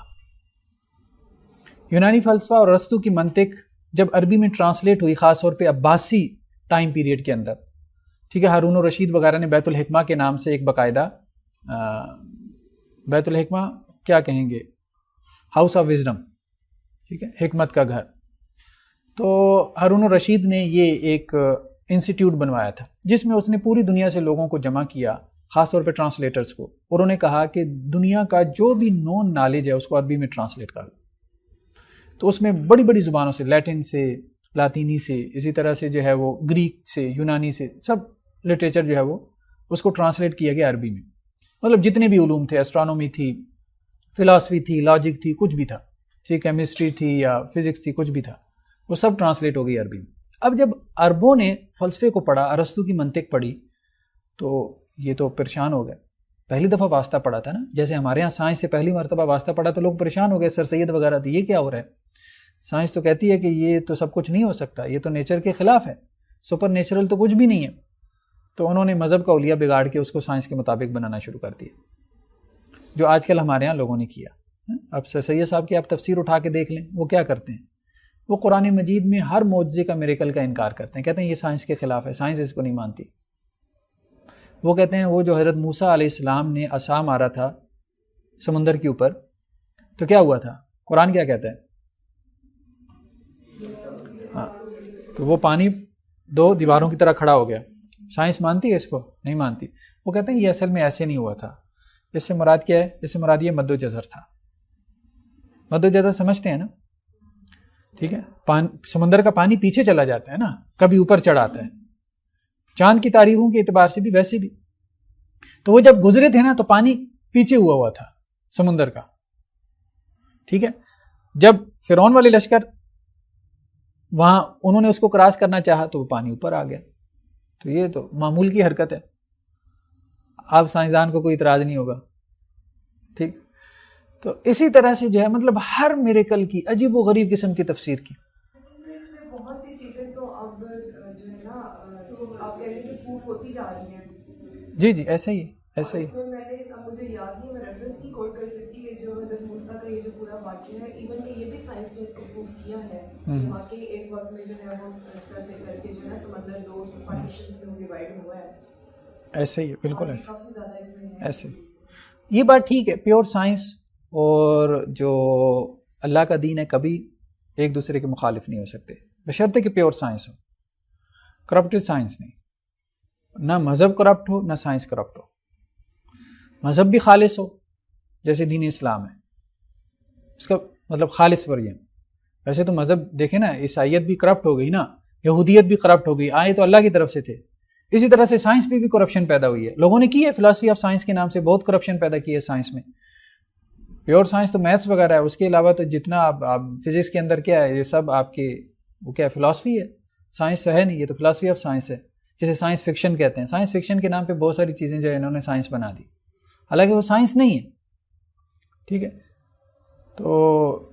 یونانی فلسفہ اور ارسطو کی منطق جب عربی میں ٹرانسلیٹ ہوئی، خاص طور پہ عباسی ٹائم پیریڈ کے اندر، ٹھیک ہے، ہارون الرشید وغیرہ نے بیت الحکمہ کے نام سے ایک باقاعدہ بیت الحکمہ کیا کہیں گے، ہاؤس آف وزڈم، ٹھیک ہے، حکمت کا گھر. تو ہارون الرشید نے یہ ایک انسٹیٹیوٹ بنوایا تھا جس میں اس نے پوری دنیا سے لوگوں کو جمع کیا، خاص طور پہ ٹرانسلیٹرز کو، اور انہوں نے کہا کہ دنیا کا جو بھی نون نالج ہے اس کو عربی میں ٹرانسلیٹ کر دو. تو اس میں بڑی بڑی زبانوں سے، لیٹن سے، لاطینی سے، اسی طرح سے جو ہے وہ گریک سے، یونانی سے، سب لٹریچر جو ہے وہ اس کو ٹرانسلیٹ کیا گیا عربی میں. مطلب جتنے بھی علوم تھے، اسٹرانومی تھی، فلاسفی تھی، لاجک تھی، کچھ بھی تھا، ٹھیک، کیمسٹری تھی یا فزکس تھی، کچھ بھی تھا، وہ سب ٹرانسلیٹ ہو گئی عربی میں. اب جب عربوں نے فلسفے کو پڑھا، ارسطو کی منطق پڑھی، تو یہ تو پریشان ہو گئے. پہلی دفعہ واسطہ پڑھا تھا نا، جیسے ہمارے ہاں سائنس سے پہلی مرتبہ واسطہ پڑھا تو لوگ پریشان ہو گئے، سر سید وغیرہ تھے، یہ کیا ہو رہا ہے؟ سائنس تو کہتی ہے کہ یہ تو سب کچھ نہیں ہو سکتا، یہ تو نیچر کے خلاف ہے، سپر نیچرل تو کچھ بھی نہیں ہے. تو انہوں نے مذہب کا اولیہ بگاڑ کے اس کو سائنس کے مطابق بنانا شروع کر دیا، جو آج کل ہمارے ہاں لوگوں نے کیا. اب سر سید صاحب کی آپ تفسیر اٹھا کے دیکھ لیں، وہ کیا کرتے ہیں؟ وہ قرآن مجید میں ہر معجزے کا میریکل کا انکار کرتے ہیں، کہتے ہیں یہ سائنس کے خلاف ہے، سائنس اس کو نہیں مانتی. وہ کہتے ہیں وہ جو حضرت موسیٰ علیہ السلام نے عصا مارا تھا سمندر کے اوپر تو کیا ہوا تھا؟ قرآن کیا کہتا ہے؟ ہاں، تو وہ پانی 2 دیواروں کی طرح کھڑا ہو گیا. سائنس مانتی ہے اس کو؟ نہیں مانتی. وہ کہتے ہیں یہ اصل میں ایسے نہیں ہوا تھا. اس سے مراد کیا ہے؟ اس سے مراد یہ مد و جزر تھا. مد و جزر سمجھتے ہیں نا؟ ٹھیک ہے، سمندر کا پانی پیچھے چلا جاتا ہے نا، کبھی اوپر چڑھ آتا ہے. چاند کی تاریخوں کے اعتبار سے بھی ویسے بھی. تو وہ جب گزرے تھے نا تو پانی پیچھے ہوا تھا سمندر کا. ٹھیک ہے، جب فرعون والے لشکر وہاں انہوں نے اس کو کراس کرنا چاہا تو وہ پانی اوپر آ گیا. تو یہ تو معمول کی حرکت ہے، آپ سائنسدان کو کوئی اعتراض نہیں ہوگا. ٹھیک، تو اسی طرح سے جو ہے مطلب ہر میریکل کی عجیب و غریب قسم کی تفسیر کی. بہت سی چیزیں تو اب جو ہے نا آپ کہہ رہے ہیں کہ پروف ہوتی جا رہی ہیں. جی جی ایسا ہی ایسا ہی. میں نے مجھے یاد نہیں، میں ریفرنس کی کوٹ کر سکتی ہے جو حضرت موسیٰ کا یہ جو پورا واقعہ ہے، ایون کہ یہ بھی سائنس نے اس کو پروف کیا ہے کہ واقعی ایک وقت میں جو ہے وہ سر سے کر کے جو ہے نا سمندر 2 پارٹیشنز میں ڈیوائڈ ہوا ہے. ایسے ہی بالکل ایسے. یہ بات ٹھیک ہے، پیور سائنس اور جو اللہ کا دین ہے کبھی ایک دوسرے کے مخالف نہیں ہو سکتے، بشرطے کہ پیور سائنس ہو. کرپٹڈ سائنس نہیں، نہ مذہب کرپٹ ہو نہ سائنس کرپٹ ہو. مذہب بھی خالص ہو جیسے دین اسلام ہے، اس کا مطلب خالص ورژن. ویسے تو مذہب دیکھیں نا، عیسائیت بھی کرپٹ ہو گئی نا، یہودیت بھی کرپٹ ہو گئی، آئے تو اللہ کی طرف سے تھے. اسی طرح سے سائنس پہ بھی کرپشن پیدا ہوئی ہے، لوگوں نے کی ہے. فلاسفی آف سائنس کے نام سے بہت کرپشن پیدا کی ہے سائنس میں. پیور سائنس تو میتھس وغیرہ ہے، اس کے علاوہ تو جتنا آپ فزکس کے اندر کیا ہے یہ سب آپ کے وہ کیا ہے، فلاسفی ہے. سائنس تو ہے نہیں، یہ تو فلاسفی آف سائنس ہے، جسے سائنس فکشن کہتے ہیں. سائنس فکشن کے نام پہ بہت ساری چیزیں جو ہے انہوں نے سائنس بنا دی، حالانکہ وہ سائنس نہیں ہے. ٹھیک ہے، تو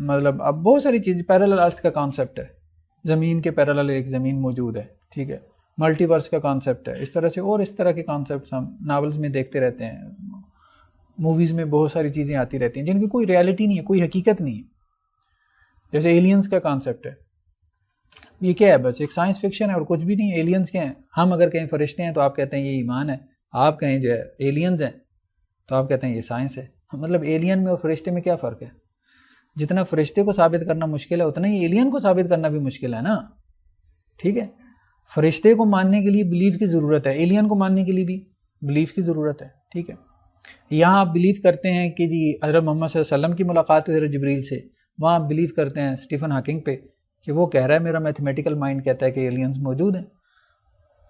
مطلب اب بہت ساری چیز، پیرالل ارتھ کا کانسیپٹ ہے، زمین کے پیرالل ایک زمین موجود ہے. ٹھیک ہے، ملٹی ورس کا کانسیپٹ ہے. اس طرح سے اور اس طرح کے کانسیپٹس ہم ناولز میں دیکھتے رہتے ہیں. موویز میں بہت ساری چیزیں آتی رہتی ہیں جن کی کوئی ریالٹی نہیں ہے, کوئی حقیقت نہیں ہے. جیسے ایلینز کا کانسیپٹ ہے, یہ کیا ہے؟ بس ایک سائنس فکشن ہے اور کچھ بھی نہیں. ایلینز کیا ہیں؟ ہم اگر کہیں فرشتے ہیں تو آپ کہتے ہیں یہ ایمان ہے, آپ کہیں جو ہے ایلینز ہیں تو آپ کہتے ہیں یہ سائنس ہے. مطلب ایلین میں اور فرشتے میں کیا فرق ہے؟ جتنا فرشتے کو ثابت کرنا مشکل ہے اتنا ہی ایلین کو ثابت کرنا بھی مشکل ہے نا. ٹھیک ہے, فرشتے کو ماننے کے لیے بلیف کی ضرورت ہے, ایلین کو ماننے کے لیے بھی بلیف کی ضرورت ہے. ٹھیک ہے, یہاں آپ بلیو کرتے ہیں کہ جی حضرت محمد صلی اللہ علیہ وسلم کی ملاقات ہوئی حضرت جبریل سے, وہاں آپ بلیو کرتے ہیں اسٹیفن ہاکنگ پہ کہ وہ کہہ رہا ہے میرا میتھمیٹیکل مائنڈ کہتا ہے کہ ایلینز موجود ہیں.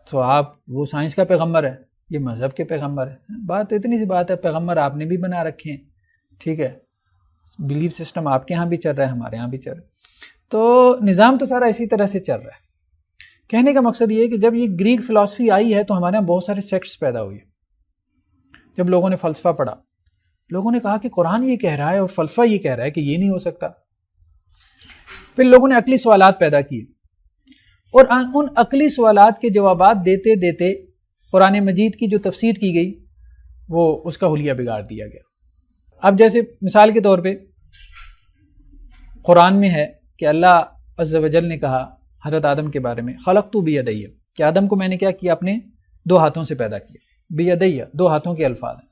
تو آپ وہ سائنس کا پیغمبر ہے, یہ مذہب کے پیغمبر ہے. بات تو اتنی سی بات ہے, پیغمبر آپ نے بھی بنا رکھے ہیں. ٹھیک ہے, بلیف سسٹم آپ کے ہاں بھی چل رہا ہے, ہمارے ہاں بھی چل رہا ہے. تو نظام تو سارا اسی طرح سے چل رہا ہے. کہنے کا مقصد یہ ہے کہ جب یہ گریک فلسفی آئی ہے تو ہمارے یہاں بہت سارے سیکٹس پیدا ہوئے. جب لوگوں نے فلسفہ پڑھا, لوگوں نے کہا کہ قرآن یہ کہہ رہا ہے اور فلسفہ یہ کہہ رہا ہے کہ یہ نہیں ہو سکتا. پھر لوگوں نے عقلی سوالات پیدا کیے اور ان عقلی سوالات کے جوابات دیتے دیتے قرآن مجید کی جو تفسیر کی گئی وہ اس کا حلیہ بگاڑ دیا گیا. اب جیسے مثال کے طور پہ قرآن میں ہے کہ اللہ عز و جل نے کہا حضرت آدم کے بارے میں خلقت بیدی, کہ آدم کو میں نے کیا کیا, اپنے دو ہاتھوں سے پیدا کیا. بیدی, دو ہاتھوں کے الفاظ ہیں.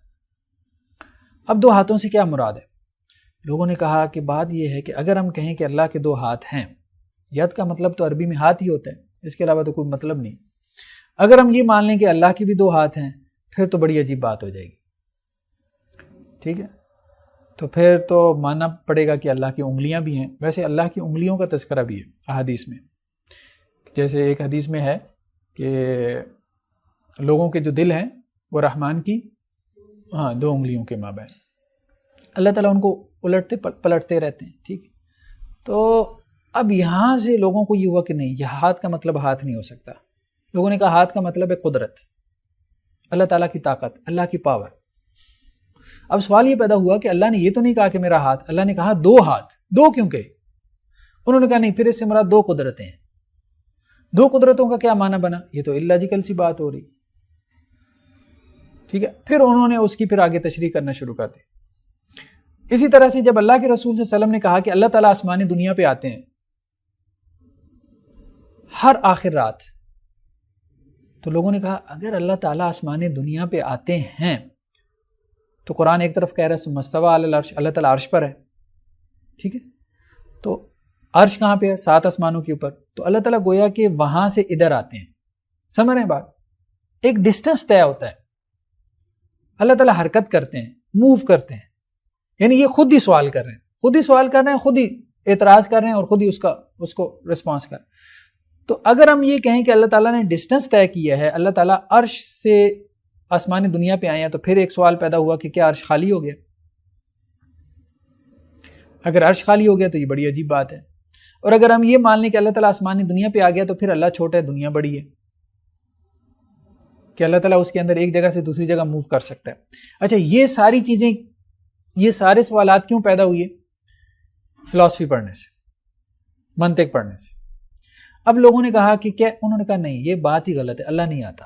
اب دو ہاتھوں سے کیا مراد ہے؟ لوگوں نے کہا کہ بات یہ ہے کہ اگر ہم کہیں کہ اللہ کے دو ہاتھ ہیں, ید کا مطلب تو عربی میں ہاتھ ہی ہوتا ہے, اس کے علاوہ تو کوئی مطلب نہیں. اگر ہم یہ مان لیں کہ اللہ کے بھی دو ہاتھ ہیں پھر تو بڑی عجیب بات ہو جائے گی. ٹھیک ہے, تو پھر تو ماننا پڑے گا کہ اللہ کی انگلیاں بھی ہیں. ویسے اللہ کی انگلیوں کا تذکرہ بھی ہے احادیث میں. جیسے ایک حدیث میں ہے کہ لوگوں کے جو دل ہیں وہ رحمان کی دو انگلیوں کے مابین, اللہ تعالیٰ ان کو الٹتے پلٹتے رہتے ہیں. ٹھیک ہے, تو اب یہاں سے لوگوں کو یہ ہوا کہ نہیں, یہ ہاتھ کا مطلب ہاتھ نہیں ہو سکتا. لوگوں نے کہا ہاتھ کا مطلب ہے قدرت, اللہ تعالیٰ کی طاقت, اللہ کی پاور. اب سوال یہ پیدا ہوا کہ اللہ نے یہ تو نہیں کہا کہ میرا ہاتھ, اللہ نے کہا دو ہاتھ. دو کیوں کہے؟ انہوں نے کہا نہیں, پھر اس سے مراد دو قدرتیں ہیں. دو قدرتوں کا کیا معنی بنا؟ یہ تو اللاجیکل سی بات ہو رہی. ٹھیک ہے, پھر انہوں نے اس کی پھر آگے تشریح کرنا شروع کر دی. اسی طرح سے جب اللہ کے رسول صلی اللہ علیہ وسلم نے کہا کہ اللہ تعالیٰ آسمانی دنیا پہ آتے ہیں ہر آخر رات, تو لوگوں نے کہا اگر اللہ تعالیٰ آسمانی دنیا پہ آتے ہیں تو قرآن ایک طرف کہہ رہا ہے ثم استویٰ علی العرش, اللہ تعالیٰ عرش پر ہے. ٹھیک ہے, تو عرش کہاں پہ ہے؟ 7 آسمانوں کے اوپر. تو اللہ تعالیٰ گویا کہ وہاں سے ادھر آتے ہیں. سمجھ رہے ہیں بات؟ ایک ڈسٹنس طے ہوتا ہے, اللہ تعالیٰ حرکت کرتے ہیں, موو کرتے ہیں. یعنی یہ خود ہی سوال کر رہے ہیں, خود ہی سوال کر رہے ہیں, خود ہی اعتراض کر رہے ہیں اور خود ہی اس کو رسپانس کر رہے ہیں. تو اگر ہم یہ کہیں کہ اللہ تعالیٰ نے ڈسٹنس طے کیا ہے, اللہ تعالیٰ عرش سے آسمانی دنیا پہ آئے ہیں, تو پھر ایک سوال پیدا ہوا کہ کیا عرش خالی ہو گیا؟ اگر عرش خالی ہو گیا تو یہ بڑی عجیب بات ہے. اور اگر ہم یہ مان لیں کہ اللہ تعالیٰ آسمانی دنیا پہ آ گیا تو پھر اللہ چھوٹا ہے, دنیا بڑی ہے, کہ اللہ تعالیٰ اس کے اندر ایک جگہ سے دوسری جگہ موو کر سکتا ہے. اچھا, یہ ساری چیزیں, یہ سارے سوالات کیوں پیدا ہوئے؟ فلسفی پڑھنے سے, منطق پڑھنے سے. اب لوگوں نے کہا کہ کیا, انہوں نے کہا نہیں, یہ بات ہی غلط ہے, اللہ نہیں آتا.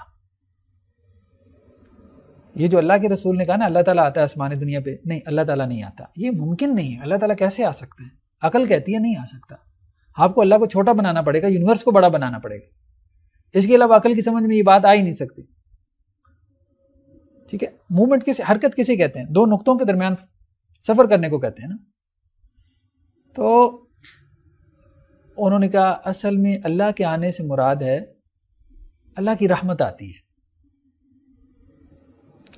یہ جو اللہ کے رسول نے کہا نا اللہ تعالیٰ آتا ہے آسمانی دنیا پہ, نہیں, اللہ تعالیٰ نہیں آتا, یہ ممکن نہیں ہے. اللہ تعالیٰ کیسے آ سکتا ہے؟ عقل کہتی ہے نہیں آ سکتا. آپ کو اللہ کو چھوٹا بنانا پڑے گا, یونیورس کو بڑا بنانا پڑے گا. اس کے علاوہ عقل کی سمجھ میں یہ بات آ ہی نہیں سکتی. ٹھیک ہے, موومنٹ کسے, حرکت کسے کہتے ہیں؟ دو نقطوں کے درمیان سفر کرنے کو کہتے ہیں نا. تو انہوں نے کہا اصل میں اللہ کے آنے سے مراد ہے اللہ کی رحمت آتی ہے.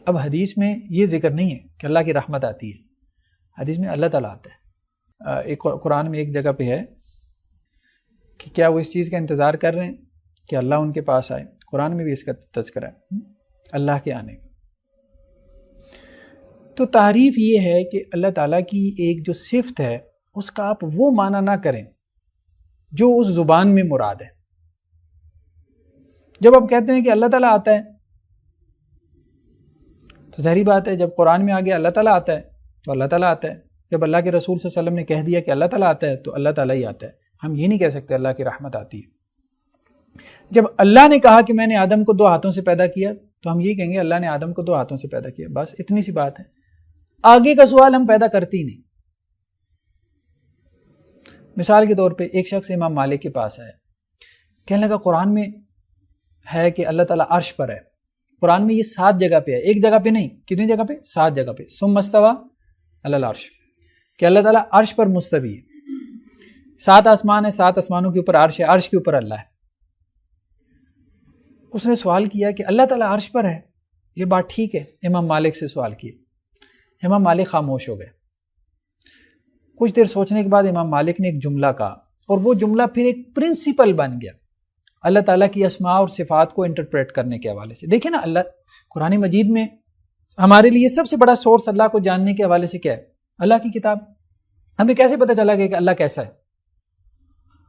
اب حدیث میں یہ ذکر نہیں ہے کہ اللہ کی رحمت آتی ہے, حدیث میں اللہ تعالیٰ آتا ہے. ایک قرآن میں ایک جگہ پہ ہے کہ کیا وہ اس چیز کا انتظار کر رہے ہیں کہ اللہ ان کے پاس آئے. قرآن میں بھی اس کا تذکرہ ہے اللہ کے آنے کا. تو تعریف یہ ہے کہ اللہ تعالیٰ کی ایک جو صفت ہے اس کا آپ وہ معنی نہ کریں جو اس زبان میں مراد ہے. جب آپ کہتے ہیں کہ اللہ تعالیٰ آتا ہے تو ظاہری بات ہے, جب قرآن میں آ گیا اللہ تعالیٰ آتا ہے تو اللہ تعالیٰ آتا ہے. جب اللہ کے رسول صلی اللہ علیہ وسلم نے کہہ دیا کہ اللہ تعالیٰ آتا ہے تو اللہ تعالیٰ ہی آتا ہے. ہم یہ نہیں کہہ سکتے اللہ کی رحمت آتی ہے. جب اللہ نے کہا کہ میں نے آدم کو 2 ہاتھوں سے پیدا کیا تو ہم یہ کہیں گے اللہ نے آدم کو 2 ہاتھوں سے پیدا کیا. بس اتنی سی بات ہے. آگے کا سوال ہم پیدا کرتے ہی نہیں. مثال کے طور پہ ایک شخص امام مالک کے پاس آیا, کہنے لگا قرآن میں ہے کہ اللہ تعالیٰ عرش پر ہے. قرآن میں یہ 7 جگہ پہ ہے, ایک جگہ پہ نہیں, کتنی جگہ پہ؟ 7 جگہ پہ. ثم استوى علی العرش, کہ اللہ تعالیٰ عرش پر مستوی ہے. 7 آسمان ہے, 7 آسمانوں کے اوپر عرش ہے, عرش کے اوپر اللہ ہے. اس نے سوال کیا کہ اللہ تعالیٰ عرش پر ہے, یہ بات ٹھیک ہے. امام مالک سے سوال کیا. امام مالک خاموش ہو گئے. کچھ دیر سوچنے کے بعد امام مالک نے ایک جملہ کہا, اور وہ جملہ پھر ایک پرنسپل بن گیا اللہ تعالیٰ کی اسماء اور صفات کو انٹرپریٹ کرنے کے حوالے سے. دیکھیں نا, اللہ قرآن مجید میں ہمارے لیے سب سے بڑا سورس اللہ کو جاننے کے حوالے سے کیا ہے؟ اللہ کی کتاب. ہمیں کیسے پتہ چلا گیا کہ اللہ کیسا ہے؟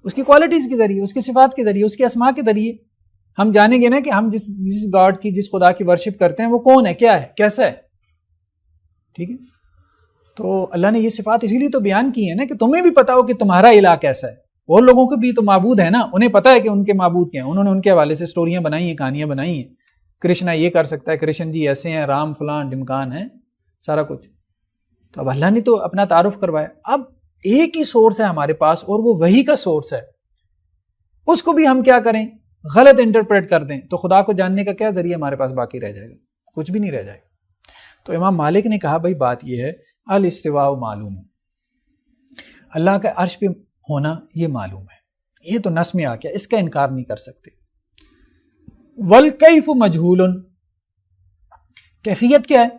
اس کی کوالٹیز کے ذریعے, اس کی صفات کے ذریعے, اس کی اسماء کے ذریعے ہم جانیں گے نا کہ ہم جس گاڈ کی, جس خدا کی ورشپ کرتے ہیں وہ کون ہے, کیا ہے, کیسا ہے. ٹھیک ہے, تو اللہ نے یہ صفات اسی لیے تو بیان کی ہے نا کہ تمہیں بھی پتا ہو کہ تمہارا الہ کیسا ہے. اور لوگوں کو بھی تو معبود ہے نا, انہیں پتا ہے کہ ان کے معبود کیا ہیں, انہوں نے ان کے حوالے سے سٹوریاں بنائی ہیں, کہانیاں بنائی ہیں. کرشنا یہ کر سکتا ہے, کرشن جی ایسے ہیں, رام فلان ڈمکان ہے, سارا کچھ. تو اب اللہ نے تو اپنا تعارف کروایا. اب ایک ہی سورس ہے ہمارے پاس, اور وہ وہی کا سورس ہے. اس کو بھی ہم کیا کریں؟ غلط انٹرپریٹ کر دیں, تو خدا کو جاننے کا کیا ذریعہ ہمارے پاس باقی رہ جائے گا؟ کچھ بھی نہیں رہ جائے گا. تو امام مالک نے کہا بھائی بات یہ ہے, الاستواء معلوم, اللہ کا عرش پہ ہونا یہ معلوم ہے, یہ تو نص میں آ گیا, اس کا انکار نہیں کر سکتے. والکیف مجہول, کیفیت کیا ہے؟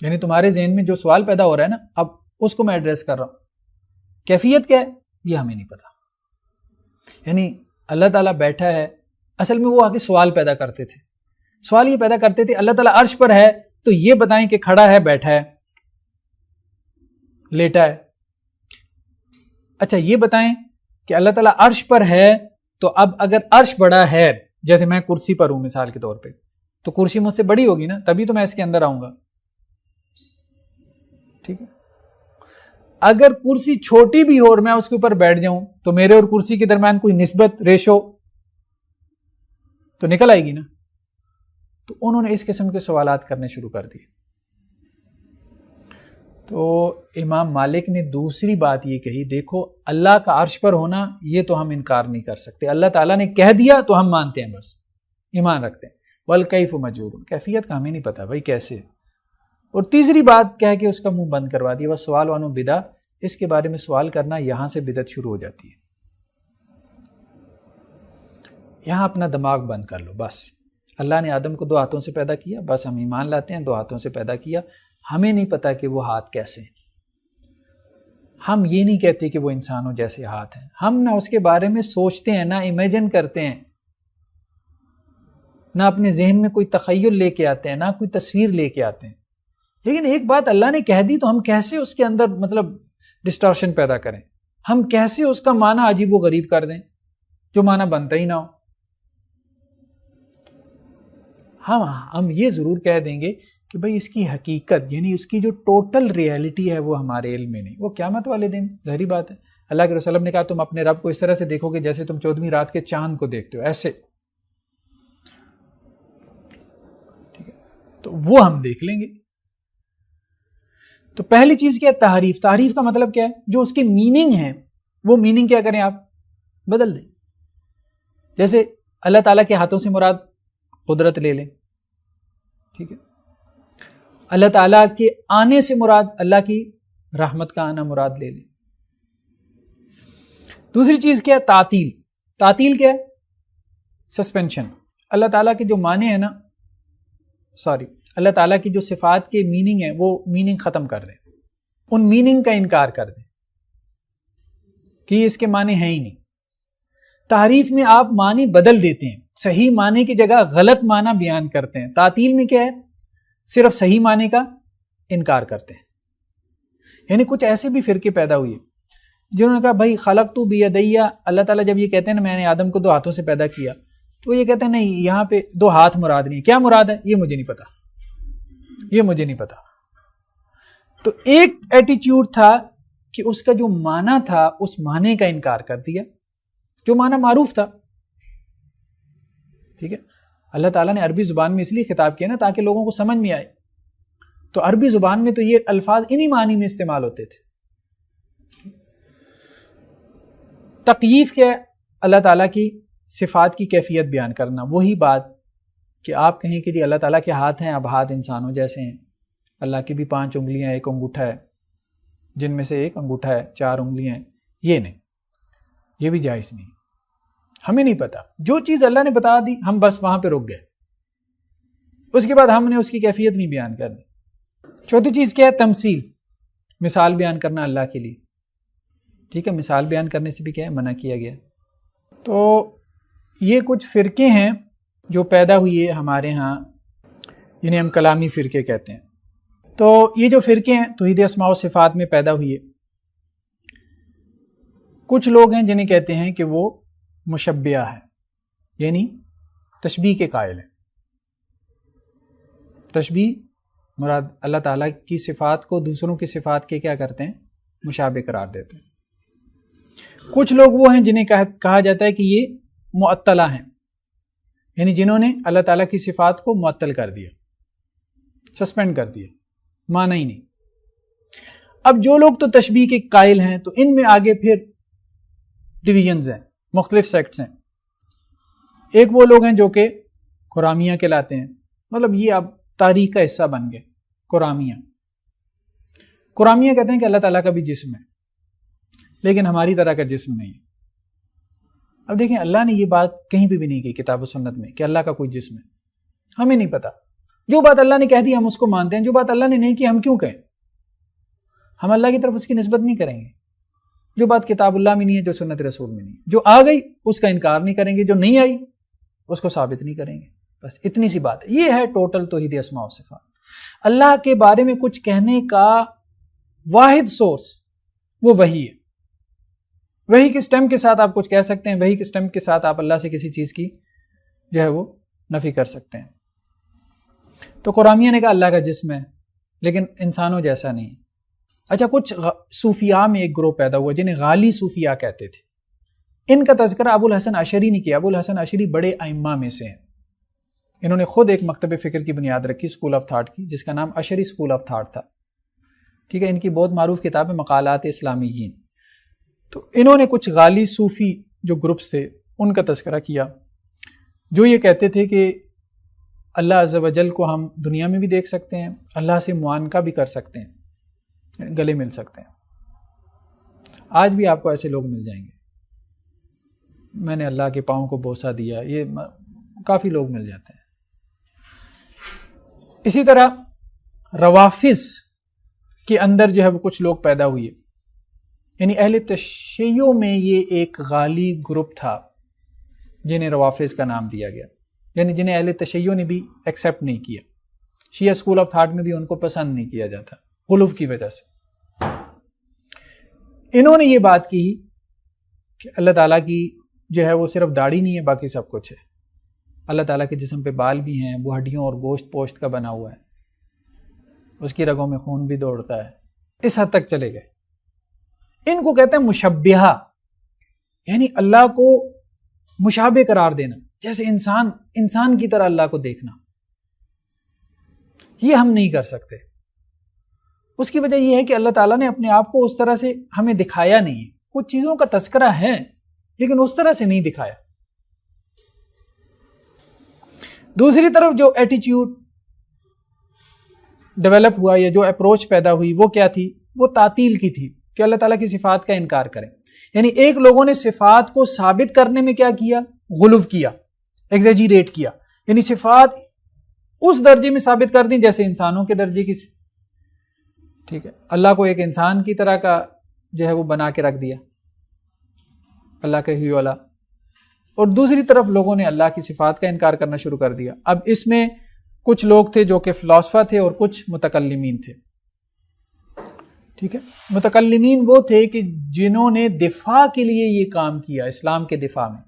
یعنی تمہارے ذہن میں جو سوال پیدا ہو رہا ہے نا, اب اس کو میں ایڈریس کر رہا ہوں. کیفیت کیا ہے یہ ہمیں نہیں پتا. یعنی اللہ تعالیٰ بیٹھا ہے, اصل میں وہ آگے سوال پیدا کرتے تھے. سوال یہ پیدا کرتے تھے اللہ تعالیٰ عرش پر ہے تو یہ بتائیں کہ کھڑا ہے, بیٹھا ہے, لیٹا ہے. اچھا یہ بتائیں کہ اللہ تعالیٰ عرش پر ہے, تو اب اگر عرش بڑا ہے, جیسے میں کرسی پر ہوں مثال کے طور پہ, تو کرسی مجھ سے بڑی ہوگی نا, تبھی تو میں اس کے اندر آؤں گا. ٹھیک ہے, اگر کرسی چھوٹی بھی ہو اور میں اس کے اوپر بیٹھ جاؤں تو میرے اور کرسی کے درمیان کوئی نسبت, ریشو تو نکل آئے گی نا. تو انہوں نے اس قسم کے سوالات کرنے شروع کر دیے. تو امام مالک نے دوسری بات یہ کہی, دیکھو اللہ کا عرش پر ہونا یہ تو ہم انکار نہیں کر سکتے, اللہ تعالیٰ نے کہہ دیا تو ہم مانتے ہیں, بس ایمان رکھتے ہیں. والکیف مجہول, کیفیت کا ہمیں نہیں پتا بھائی کیسے. اور تیسری بات کہہ کے اس کا منہ بند کروا دیا, والسؤال عنہ بدعہ, اس کے بارے میں سوال کرنا یہاں سے بدعت شروع ہو جاتی ہے. یہاں اپنا دماغ بند کر لو بس. اللہ نے آدم کو 2 ہاتھوں سے پیدا کیا, بس ہم ایمان لاتے ہیں 2 ہاتھوں سے پیدا کیا. ہمیں نہیں پتا کہ وہ ہاتھ کیسے ہیں. ہم یہ نہیں کہتے کہ وہ انسانوں جیسے ہاتھ ہیں. ہم نہ اس کے بارے میں سوچتے ہیں, نہ امیجن کرتے ہیں, نہ اپنے ذہن میں کوئی تخیل لے کے آتے ہیں, نہ کوئی تصویر لے کے آتے ہیں. لیکن ایک بات اللہ نے کہہ دی تو ہم کیسے اس کے اندر مطلب ڈسٹارشن پیدا کریں؟ ہم کیسے اس کا معنی عجیب و غریب کر دیں جو معنی بنتا ہی نہ ہو؟ ہم یہ ضرور کہہ دیں گے کہ بھئی اس کی حقیقت یعنی اس کی جو ٹوٹل ریئلٹی ہے وہ ہمارے علم میں نہیں. وہ قیامت والے دن ظاہری بات ہے. اللہ کے رسول نے کہا تم اپنے رب کو اس طرح سے دیکھو گے جیسے تم 14ویں رات کے چاند کو دیکھتے ہو, ایسے. ٹھیک ہے, تو وہ ہم دیکھ لیں گے. تو پہلی چیز کیا ہے؟ تحریف. تحریف کا مطلب کیا ہے؟ جو اس کے میننگ ہے وہ میننگ کیا کریں آپ؟ بدل دیں. جیسے اللہ تعالیٰ کے ہاتھوں سے مراد قدرت لے لیں, ٹھیک ہے. اللہ تعالیٰ کے آنے سے مراد اللہ کی رحمت کا آنا مراد لے لیں. دوسری چیز کیا ہے؟ تعطیل. تعطیل کیا ہے؟ سسپینشن. اللہ تعالیٰ کے جو معنی ہیں نا, اللہ تعالیٰ کی جو صفات کے میننگ ہیں وہ میننگ ختم کر دیں, ان میننگ کا انکار کر دیں کہ اس کے معنی ہیں ہی نہیں. تعریف میں آپ معنی بدل دیتے ہیں, صحیح معنی کی جگہ غلط معنی بیان کرتے ہیں. تعطیل میں کیا ہے؟ صرف صحیح معنی کا انکار کرتے ہیں. یعنی کچھ ایسے بھی فرقے پیدا ہوئے جنہوں نے کہا بھائی خلقت بیدیہ, اللہ تعالیٰ جب یہ کہتے ہیں نا میں نے آدم کو 2 ہاتھوں سے پیدا کیا, تو یہ کہتے ہیں نہیں یہاں پہ 2 ہاتھ مراد نہیں. کیا مراد ہے یہ مجھے نہیں پتا, یہ مجھے نہیں پتا. تو ایک ایٹیچیوڈ تھا کہ اس کا جو معنی تھا اس معنی کا انکار کر دیا جو معنی معروف تھا. ٹھیک ہے, اللہ تعالیٰ نے عربی زبان میں اس لیے خطاب کیا نا تاکہ لوگوں کو سمجھ میں آئے. تو عربی زبان میں تو یہ الفاظ انہی معنی میں استعمال ہوتے تھے. تکییف کیا ہے؟ اللہ تعالیٰ کی صفات کی کیفیت بیان کرنا. وہی بات کہ آپ کہیں کہ جی اللہ تعالیٰ کے ہاتھ ہیں، اب ہاتھ انسانوں جیسے ہیں. اللہ کی بھی 5 انگلیاں، 1 انگوٹھا ہے، جن میں سے 1 انگوٹھا ہے، 4 انگلیاں ہیں. یہ نہیں، یہ بھی جائز نہیں. ہمیں نہیں پتا، جو چیز اللہ نے بتا دی ہم بس وہاں پہ رک گئے، اس کے بعد ہم نے اس کی کیفیت نہیں بیان کرنی. چوتھی چیز کیا ہے؟ تمثیل، مثال بیان کرنا اللہ کے لیے. ٹھیک ہے، مثال بیان کرنے سے بھی کیا ہے؟ منع کیا گیا. تو یہ کچھ فرقے ہیں جو پیدا ہوئی ہے ہمارے ہاں، جنہیں ہم کلامی فرقے کہتے ہیں. تو یہ جو فرقے ہیں توحید اسماء و صفات میں پیدا ہوئی ہے. کچھ لوگ ہیں جنہیں کہتے ہیں کہ وہ مشبیہ ہے، یعنی تشبیہ کے قائل ہیں. تشبیہ مراد اللہ تعالیٰ کی صفات کو دوسروں کی صفات کے کیا کرتے ہیں؟ مشابہ قرار دیتے ہیں. کچھ لوگ وہ ہیں جنہیں کہا جاتا ہے کہ یہ معطلہ ہیں، یعنی جنہوں نے اللہ تعالیٰ کی صفات کو معطل کر دیا، سسپینڈ کر دیا، مانا ہی نہیں. اب جو لوگ تو تشبیہ کے قائل ہیں تو ان میں آگے پھر ڈویژنز ہیں، مختلف سیکٹس ہیں. ایک وہ لوگ ہیں جو کہ قرامیہ کہلاتے ہیں، مطلب یہ اب تاریخ کا حصہ بن گئے. قرامیہ کہتے ہیں کہ اللہ تعالیٰ کا بھی جسم ہے لیکن ہماری طرح کا جسم نہیں ہے. اب دیکھیں اللہ نے یہ بات کہیں پہ بھی نہیں کی کتاب و سنت میں کہ اللہ کا کوئی جسم ہے. ہمیں نہیں پتا، جو بات اللہ نے کہہ دی ہم اس کو مانتے ہیں، جو بات اللہ نے نہیں کی ہم کیوں کہیں؟ ہم اللہ کی طرف اس کی نسبت نہیں کریں گے. جو بات کتاب اللہ میں نہیں ہے، جو سنت رسول میں نہیں ہے، جو آ گئی اس کا انکار نہیں کریں گے، جو نہیں آئی اس کو ثابت نہیں کریں گے. بس اتنی سی بات ہے. یہ ہے ٹوٹل توحید اسماء و صفات. اللہ کے بارے میں کچھ کہنے کا واحد سورس وہ وحی ہے. وحی کے سٹیمپ کے ساتھ آپ کچھ کہہ سکتے ہیں، وحی کے سٹیمپ کے ساتھ آپ اللہ سے کسی چیز کی جو ہے وہ نفی کر سکتے ہیں. تو قرامیہ نے کہا اللہ کا جسم ہے لیکن انسانوں جیسا نہیں. اچھا، کچھ صوفیاء میں ایک گروہ پیدا ہوا جنہیں غالی صوفیاء کہتے تھے. ان کا تذکرہ ابو الحسن عشری نے کیا. ابو الحسن عشری بڑے ائمہ میں سے ہیں. انہوں نے خود ایک مکتب فکر کی بنیاد رکھی، اسکول آف تھاٹ کی، جس کا نام عشری اسکول آف تھاٹ تھا. ٹھیک ہے، ان کی بہت معروف کتاب ہے مقالات اسلامیین. تو انہوں نے کچھ غالی صوفی جو گروپس تھے ان کا تذکرہ کیا، جو یہ کہتے تھے کہ اللہ عز و جل کو ہم دنیا میں بھی دیکھ سکتے ہیں، اللہ سے معانقہ بھی کر سکتے ہیں، گلے مل سکتے ہیں. آج بھی آپ کو ایسے لوگ مل جائیں گے، میں نے اللہ کے پاؤں کو بوسہ دیا، یہ کافی لوگ مل جاتے ہیں. اسی طرح روافظ کے اندر جو ہے وہ کچھ لوگ پیدا ہوئے، یعنی اہل تشیع میں یہ ایک غالی گروپ تھا جنہیں روافظ کا نام دیا گیا، یعنی جنہیں اہل تشیع نے بھی ایکسیپٹ نہیں کیا. شیعہ اسکول آف تھاٹ میں بھی ان کو پسند نہیں کیا جاتا غلو کی وجہ سے. انہوں نے یہ بات کی کہ اللہ تعالیٰ کی جو ہے وہ صرف داڑھی نہیں ہے، باقی سب کچھ ہے. اللہ تعالیٰ کے جسم پہ بال بھی ہیں، وہ ہڈیوں اور گوشت پوشت کا بنا ہوا ہے، اس کی رگوں میں خون بھی دوڑتا ہے. اس حد تک چلے گئے. ان کو کہتے ہیں مشبہہ، یعنی اللہ کو مشابہ قرار دینا، جیسے انسان کی طرح اللہ کو دیکھنا. یہ ہم نہیں کر سکتے. اس کی وجہ یہ ہے کہ اللہ تعالیٰ نے اپنے آپ کو اس طرح سے ہمیں دکھایا نہیں ہے. کچھ چیزوں کا تذکرہ ہے لیکن اس طرح سے نہیں دکھایا. دوسری طرف جو ایٹیچیوڈ ڈیولپ ہوا یا جو اپروچ پیدا ہوئی وہ کیا تھی؟ وہ تعطیل کی تھی کہ اللہ تعالیٰ کی صفات کا انکار کریں. یعنی ایک لوگوں نے صفات کو ثابت کرنے میں کیا کیا؟ غلو کیا، ایگزیجریٹ کیا، یعنی صفات اس درجے میں ثابت کر دیں جیسے انسانوں کے درجے کی. ٹھیک ہے، اللہ کو ایک انسان کی طرح کا جو ہے وہ بنا کے رکھ دیا، اللہ کا ہی والا. اور دوسری طرف لوگوں نے اللہ کی صفات کا انکار کرنا شروع کر دیا. اب اس میں کچھ لوگ تھے جو کہ فلاسفہ تھے اور کچھ متکلمین تھے. ٹھیک ہے، متکلمین وہ تھے کہ جنہوں نے دفاع کے لیے یہ کام کیا، اسلام کے دفاع میں،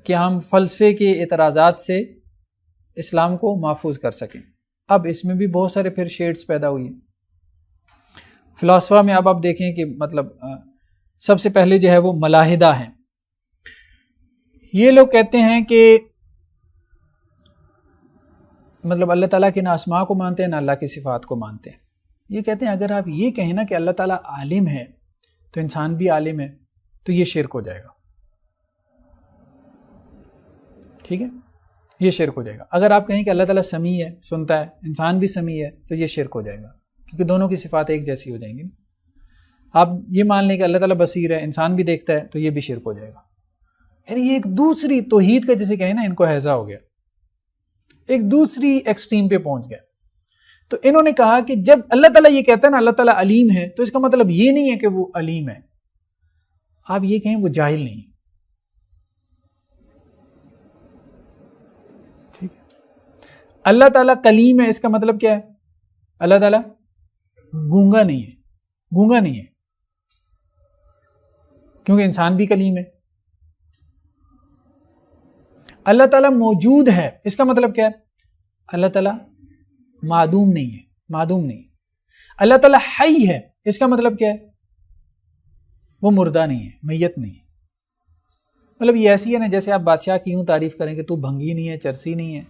کہ ہم فلسفے کے اعتراضات سے اسلام کو محفوظ کر سکیں. اب اس میں بھی بہت سارے پھر شیڈز پیدا ہوئی. فلاسفہ میں اب آپ دیکھیں کہ مطلب سب سے پہلے جو ہے وہ ملاحدہ ہیں. یہ لوگ کہتے ہیں کہ مطلب اللہ تعالیٰ کے نہ اسماء کو مانتے ہیں نہ اللہ کی صفات کو مانتے ہیں. یہ کہتے ہیں اگر آپ یہ کہیں نا کہ اللہ تعالیٰ عالم ہے تو انسان بھی عالم ہے تو یہ شرک ہو جائے گا. ٹھیک ہے, یہ شرک ہو جائے گا. اگر آپ کہیں کہ اللہ تعالیٰ سمیع ہے, سنتا ہے, انسان بھی سمیع ہے, تو یہ شرک ہو جائے گا, کیونکہ دونوں کی صفات ایک جیسی ہو جائیں گی. آپ یہ مان لیں کہ اللہ تعالیٰ بصیر ہے, انسان بھی دیکھتا ہے, تو یہ بھی شرک ہو جائے گا. یعنی یہ ایک دوسری توحید کا جسے کہیں نا ان کو ہیضہ ہو گیا, ایک دوسری ایکسٹریم پہ پہنچ گیا. تو انہوں نے کہا کہ جب اللہ تعالیٰ یہ کہتا ہے نا اللہ تعالیٰ علیم ہے, تو اس کا مطلب یہ نہیں ہے کہ وہ علیم ہے, آپ یہ کہیں وہ جاہل نہیں ہے. ٹھیک ہے. اللہ تعالیٰ کلیم ہے, اس کا مطلب کیا ہے؟ اللہ تعالیٰ گونگا نہیں ہے, گونگا نہیں ہے, کیونکہ انسان بھی کلیم ہے. اللہ تعالیٰ موجود ہے, اس کا مطلب کیا ہے؟ اللہ تعالیٰ معدوم نہیں ہے, معدوم نہیں. اللہ تعالیٰ حی ہے, اس کا مطلب کیا ہے؟ وہ مردہ نہیں ہے, میت نہیں ہے. مطلب یہ ایسی ہے نا جیسے آپ بادشاہ کی یوں تعریف کریں کہ تو بھنگی نہیں ہے, چرسی نہیں ہے,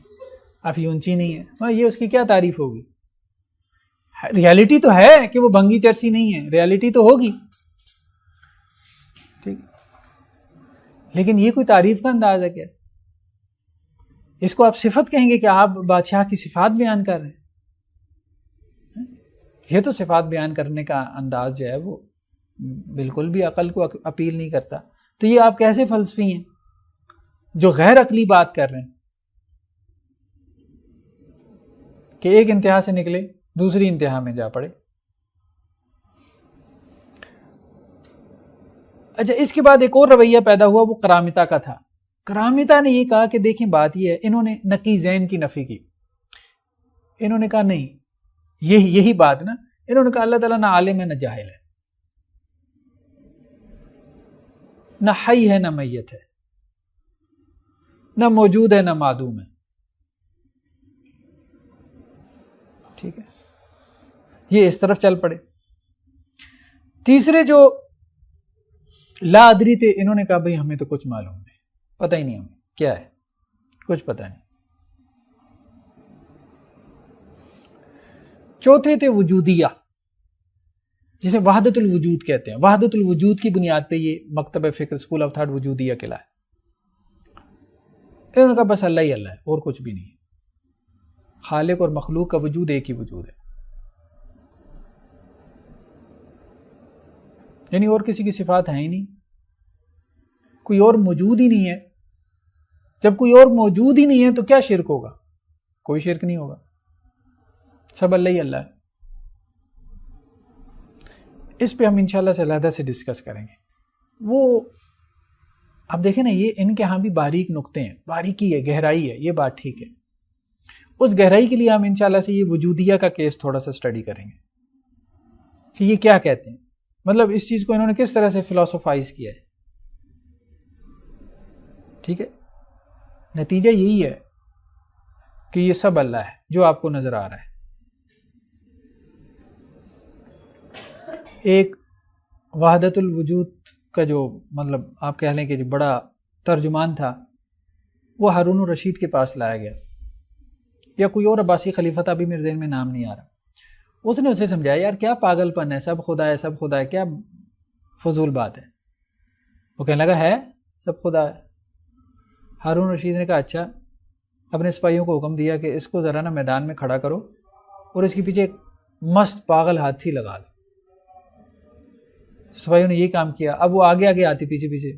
افیونچی نہیں ہے, مطلب یہ اس کی کیا تعریف ہوگی؟ ریالٹی تو ہے کہ وہ بھنگی چرسی نہیں ہے, ریالٹی تو ہوگی. ٹھیک, لیکن یہ کوئی تعریف کا انداز ہے کیا؟ اس کو آپ صفت کہیں گے کہ آپ بادشاہ کی صفات بیان کر رہے ہیں. یہ تو صفات بیان کرنے کا انداز جو ہے وہ بالکل بھی عقل کو اپیل نہیں کرتا. تو یہ آپ کیسے فلسفی ہیں جو غیر عقلی بات کر رہے ہیں کہ ایک انتہا سے نکلے دوسری انتہا میں جا پڑے. اچھا, اس کے بعد ایک اور رویہ پیدا ہوا, وہ کرامتہ کا تھا. کرامتہ نے یہ کہا کہ دیکھیں بات یہ ہے, انہوں نے نقیضین کی نفی کی. انہوں نے کہا نہیں, یہی بات نا, انہوں نے کہا اللہ تعالیٰ نہ عالم ہے نہ جاہل ہے, نہ حی ہے نہ میت ہے, نہ موجود ہے نہ معدوم ہے. ٹھیک ہے, یہ اس طرف چل پڑے. تیسرے جو لا ادری تھے, انہوں نے کہا بھئی ہمیں تو کچھ معلوم نہیں, پتہ ہی نہیں ہمیں کیا ہے, کچھ پتہ نہیں. چوتھے تھے وجودیہ, جسے وحدت الوجود کہتے ہیں. وحدت الوجود کی بنیاد پہ یہ مکتب فکر اسکول آف تھاٹ وجودیہ کہلایا. انہوں نے کہا بس اللہ ہی اللہ ہے اور کچھ بھی نہیں ہے, خالق اور مخلوق کا وجود ایک ہی وجود ہے, یعنی اور کسی کی صفات ہیں ہی نہیں, کوئی اور موجود ہی نہیں ہے. جب کوئی اور موجود ہی نہیں ہے تو کیا شرک ہوگا؟ کوئی شرک نہیں ہوگا, سب اللہ ہی اللہ ہے. اس پہ ہم انشاءاللہ سے علیحدہ سے ڈسکس کریں گے. وہ اب دیکھیں نا, یہ ان کے ہاں بھی باریک نقطے ہیں, باریکی ہے, گہرائی ہے, یہ بات ٹھیک ہے. اس گہرائی کے لیے ہم انشاءاللہ سے یہ وجودیہ کا کیس تھوڑا سا اسٹڈی کریں گے کہ یہ کیا کہتے ہیں, مطلب اس چیز کو انہوں نے کس طرح سے فلسفائز کیا ہے. ٹھیک ہے, نتیجہ یہی ہے کہ یہ سب اللہ ہے جو آپ کو نظر آ رہا ہے. ایک وحدت الوجود کا جو مطلب آپ کہہ لیں کہ جو بڑا ترجمان تھا, وہ ہارون الرشید کے پاس لایا گیا, یا کوئی اور عباسی خلیفہ تھا, ابھی میرے ذہن میں نام نہیں آ رہا. اس نے اسے سمجھایا یار کیا پاگل پن ہے, سب خدا ہے, سب خدا ہے, کیا فضول بات ہے. وہ کہنے لگا ہے سب خدا ہے. ہارون رشید نے کہا اچھا, اپنے سپاہیوں کو حکم دیا کہ اس کو ذرا نا میدان میں کھڑا کرو اور اس کے پیچھے ایک مست پاگل ہاتھی لگا دو. سپاہیوں نے یہ کام کیا. اب وہ آگے آگے آتی پیچھے پیچھے,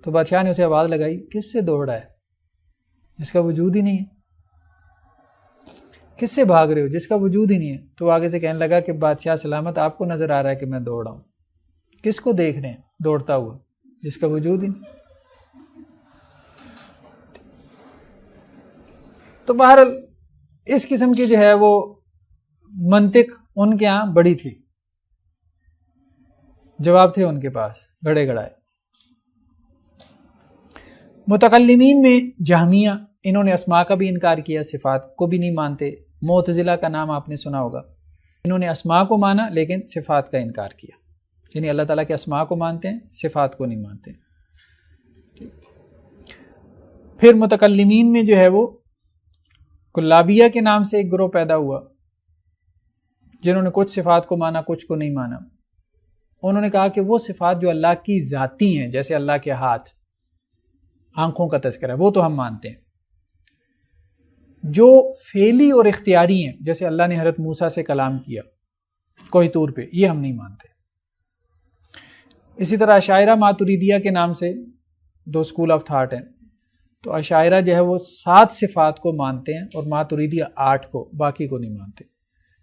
تو بادشاہ نے اسے آواز لگائی, کس سے دوڑ رہا ہے, جس کا وجود ہی نہیں ہے, کس سے بھاگ رہے ہو, جس کا وجود ہی نہیں ہے. تو آگے سے کہنے لگا کہ بادشاہ سلامت, آپ کو نظر آ رہا ہے کہ میں دوڑ رہا ہوں, کس کو دیکھ رہے ہیں دوڑتا ہوا, جس کا وجود ہی نہیں. تو بہرحال اس قسم کی جو ہے وہ منطق ان کے ہاں بڑی تھی, جواب تھے ان کے پاس گڑے گڑائے. متکلمین میں جہمیہ, انہوں نے اسماء کا بھی انکار کیا, صفات کو بھی نہیں مانتے. معتزلہ کا نام آپ نے سنا ہوگا, انہوں نے اسماء کو مانا لیکن صفات کا انکار کیا, یعنی اللہ تعالیٰ کے اسماء کو مانتے ہیں, صفات کو نہیں مانتے. پھر متکلمین میں جو ہے وہ کلابیہ کے نام سے ایک گروہ پیدا ہوا جنہوں نے کچھ صفات کو مانا کچھ کو نہیں مانا. انہوں نے کہا کہ وہ صفات جو اللہ کی ذاتی ہیں، جیسے اللہ کے ہاتھ، آنکھوں کا تذکرہ ہے، وہ تو ہم مانتے ہیں. جو فعلی اور اختیاری ہیں، جیسے اللہ نے حضرت موسیٰ سے کلام کیا کوہ طور پہ، یہ ہم نہیں مانتے. اسی طرح اشاعرہ ماتریدیہ کے نام سے 2 اسکول آف تھاٹ ہیں. تو اشاعرہ جو ہے وہ 7 صفات کو مانتے ہیں اور ماتریدیہ 8 کو، باقی کو نہیں مانتے.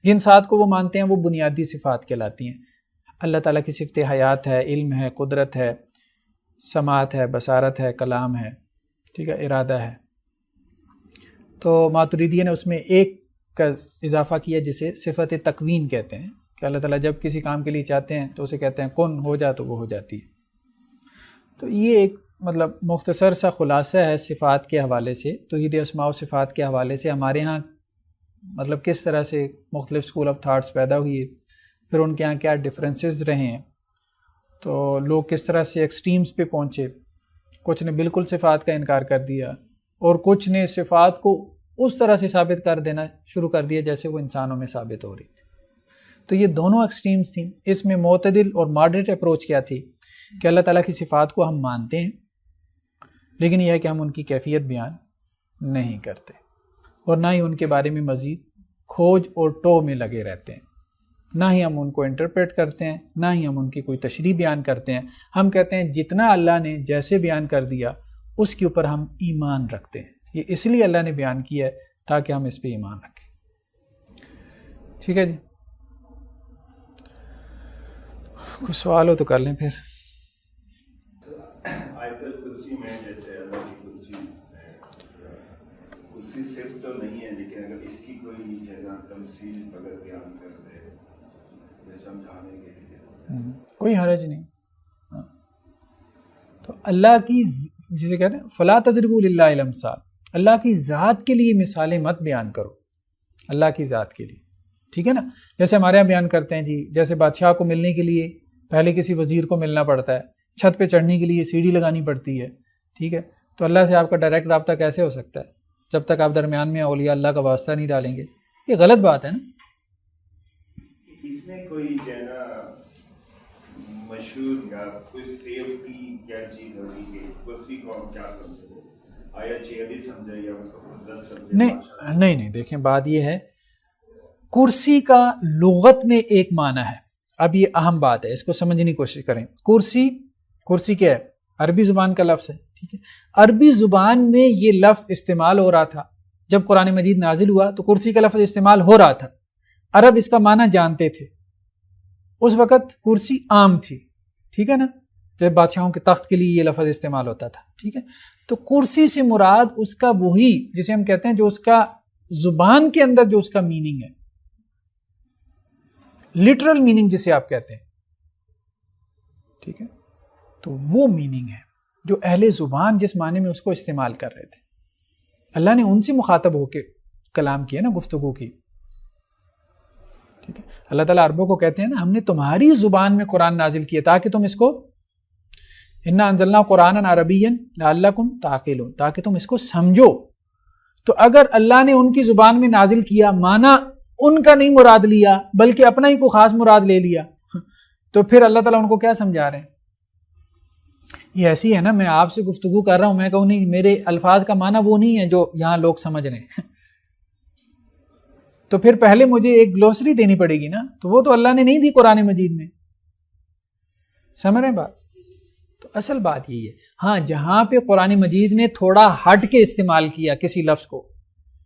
جن 7 کو وہ مانتے ہیں وہ بنیادی صفات کہلاتی ہیں. اللہ تعالیٰ کی صفت حیات ہے، علم ہے، قدرت ہے، سماعت ہے، بصارت ہے، کلام ہے، ٹھیک ہے، ارادہ ہے. تو ماتریدیہ نے اس میں ایک کا اضافہ کیا جسے صفت تکوین کہتے ہیں، کہ اللہ تعالیٰ جب کسی کام کے لیے چاہتے ہیں تو اسے کہتے ہیں کن ہو جا، تو وہ ہو جاتی ہے. تو یہ ایک مطلب مختصر سا خلاصہ ہے صفات کے حوالے سے. توحید اسماء و صفات کے حوالے سے ہمارے ہاں مطلب کس طرح سے مختلف اسکول آف تھاٹس پیدا ہوئی، پھر ان کے ہاں کیا ڈفرینسز رہے ہیں، تو لوگ کس طرح سے ایکسٹریمز پہ پہنچے. کچھ نے بالکل صفات کا انکار کر دیا اور کچھ نے صفات کو اس طرح سے ثابت کر دینا شروع کر دیا جیسے وہ انسانوں میں ثابت ہو رہی تھی. تو یہ دونوں ایکسٹریمز تھیں. اس میں معتدل اور ماڈریٹ اپروچ کیا تھی کہ اللہ تعالیٰ کی صفات کو ہم مانتے ہیں، لیکن یہ ہے کہ ہم ان کی کیفیت بیان نہیں کرتے اور نہ ہی ان کے بارے میں مزید کھوج اور ٹو میں لگے رہتے ہیں. نہ ہی ہم ان کو انٹرپریٹ کرتے ہیں، نہ ہی ہم ان کی کوئی تشریح بیان کرتے ہیں. ہم کہتے ہیں جتنا اللہ نے جیسے بیان کر دیا اس کے اوپر ہم ایمان رکھتے ہیں. یہ اس لیے اللہ نے بیان کیا ہے تاکہ ہم اس پہ ایمان رکھیں. ٹھیک ہے جی، کوئی سوال ہو تو کر لیں. پھر آیت الکرسی میں جیسے اللہ کی کرسی صرف تو نہیں ہے، لیکن اگر اس کی کوئی جگہ تمثیل اگر بیان کر دے سمجھانے کے لیے کوئی حرج نہیں. تو اللہ کی جسے کہتے ہیں فلا تضربوا للہ الامثال، اللہ کی ذات کے لیے مثالیں مت بیان کرو، اللہ کی ذات کے لیے. ٹھیک ہے نا، جیسے ہمارے یہاں بیان کرتے ہیں جی، جیسے بادشاہ کو ملنے کے لیے پہلے کسی وزیر کو ملنا پڑتا ہے، چھت پہ چڑھنے کے لیے سیڑھی لگانی پڑتی ہے. ٹھیک ہے، تو اللہ سے آپ کا ڈائریکٹ رابطہ کیسے ہو سکتا ہے جب تک آپ درمیان میں اولیاء اللہ کا واسطہ نہیں ڈالیں گے؟ یہ غلط بات ہے نا. اس میں کوئی کہنا مشہور یا کوئی سیفٹی کیا چیز ہوگی کہ کرسی کو ہم کیا سمجھے، آیا چیئر ہی سمجھے یا اس کو منزل سمجھے؟ نہیں، دیکھیں بات یہ ہے، کرسی کا لغت میں ایک معنی ہے. اب یہ اہم بات ہے، اس کو سمجھنے کی کوشش کریں. کرسی کیا ہے؟ عربی زبان کا لفظ ہے. ٹھیک ہے، عربی زبان میں یہ لفظ استعمال ہو رہا تھا جب قرآن مجید نازل ہوا تو کرسی کا لفظ استعمال ہو رہا تھا. عرب اس کا معنی جانتے تھے. اس وقت کرسی عام تھی. ٹھیک ہے نا، جب بادشاہوں کے تخت کے لیے یہ لفظ استعمال ہوتا تھا. ٹھیک ہے، تو کرسی سے مراد اس کا وہی جسے ہم کہتے ہیں جو اس کا زبان کے اندر جو اس کا میننگ ہے، لٹرل میننگ جسے آپ کہتے ہیں. ٹھیک ہے، تو وہ میننگ ہے جو اہل زبان جس معنی میں اس کو استعمال کر رہے تھے. اللہ نے ان سے مخاطب ہو کے کلام کیا نا، گفتگو کی. ٹھیک ہے، اللہ تعالیٰ عربوں کو کہتے ہیں نا ہم نے تمہاری زبان میں قرآن نازل کیا تاکہ تم اس کو انا انزلنا قرآنا عربیا لعلکم تعقلون، تاکہ تم اس کو سمجھو. تو اگر اللہ نے ان کی زبان میں نازل کیا، معنی ان کا نہیں مراد لیا بلکہ اپنا ہی کو خاص مراد لے لیا، تو پھر اللہ تعالیٰ ان کو کیا سمجھا رہے ہیں؟ یہ ایسی ہے نا، میں آپ سے گفتگو کر رہا ہوں، میں کہوں نہیں میرے الفاظ کا معنی وہ نہیں ہے جو یہاں لوگ سمجھ رہے ہیں، تو پھر پہلے مجھے ایک گلوسری دینی پڑے گی نا، تو وہ تو اللہ نے نہیں دی قرآن مجید میں. سمجھ رہے ہیں بات؟ تو اصل بات یہی ہے. ہاں، جہاں پہ قرآن مجید نے تھوڑا ہٹ کے استعمال کیا کسی لفظ کو،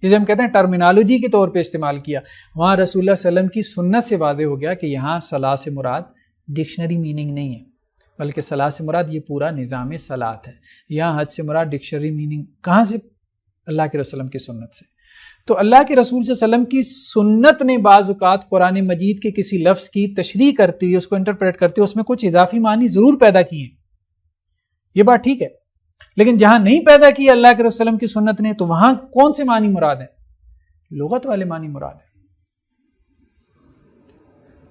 جسے ہم کہتے ہیں ٹرمینالوجی کے طور پہ استعمال کیا، وہاں رسول اللہ صلی اللہ علیہ وسلم کی سنت سے واضح ہو گیا کہ یہاں صلاۃ سے مراد ڈکشنری میننگ نہیں ہے، بلکہ صلاۃ سے مراد یہ پورا نظام صلاۃ ہے. یہاں حج سے مراد ڈکشنری میننگ کہاں سے؟ اللہ کے رسول کی سنت سے. تو اللہ کے رسول صلی اللہ علیہ وسلم کی سنت نے بعض اوقات قرآن مجید کے کسی لفظ کی تشریح کرتی ہوئی، اس کو انٹرپریٹ کرتی ہوئی اس میں کچھ اضافی معنی ضرور پیدا کیے. یہ بات ٹھیک ہے، لیکن جہاں نہیں پیدا کی اللہ کے رسول صلی اللہ علیہ وسلم کی سنت نے، تو وہاں کون سے معنی مراد ہیں؟ لغت والے معنی مراد ہیں.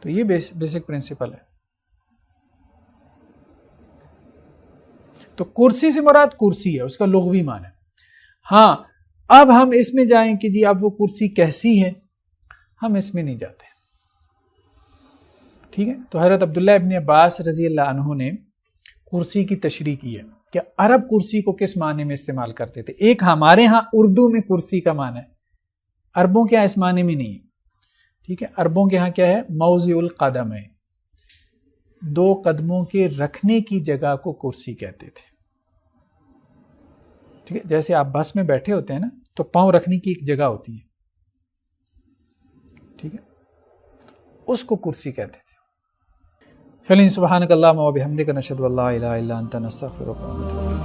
تو یہ بیسک پرنسپل ہے. تو کرسی سے مراد کرسی ہے، اس کا لغوی معنی ہے. ہاں، اب ہم اس میں جائیں کہ جی اب وہ کرسی کیسی ہے، ہم اس میں نہیں جاتے، ٹھیک ہے. تو حضرت عبداللہ ابن عباس رضی اللہ عنہ نے کرسی کی تشریح کی ہے کہ عرب کرسی کو کس معنی میں استعمال کرتے تھے. ایک ہمارے ہاں اردو میں کرسی کا معنی ہے، عربوں کے ہاں اس معنی میں نہیں ہے، ٹھیک ہے. عربوں کے ہاں کیا ہے، موضع القدم ہے، 2 قدموں کے رکھنے کی جگہ کو کرسی کہتے تھے، ٹھیک ہے. جیسے آپ بس میں بیٹھے ہوتے ہیں نا تو پاؤں رکھنے کی ایک جگہ ہوتی ہے، ٹھیک ہے، اس کو کرسی کہتے تھے. چلیں سبحانک اللہم و بحمدک نشہد ان لا الہ الا انت نستغفرک و نتوب الیک.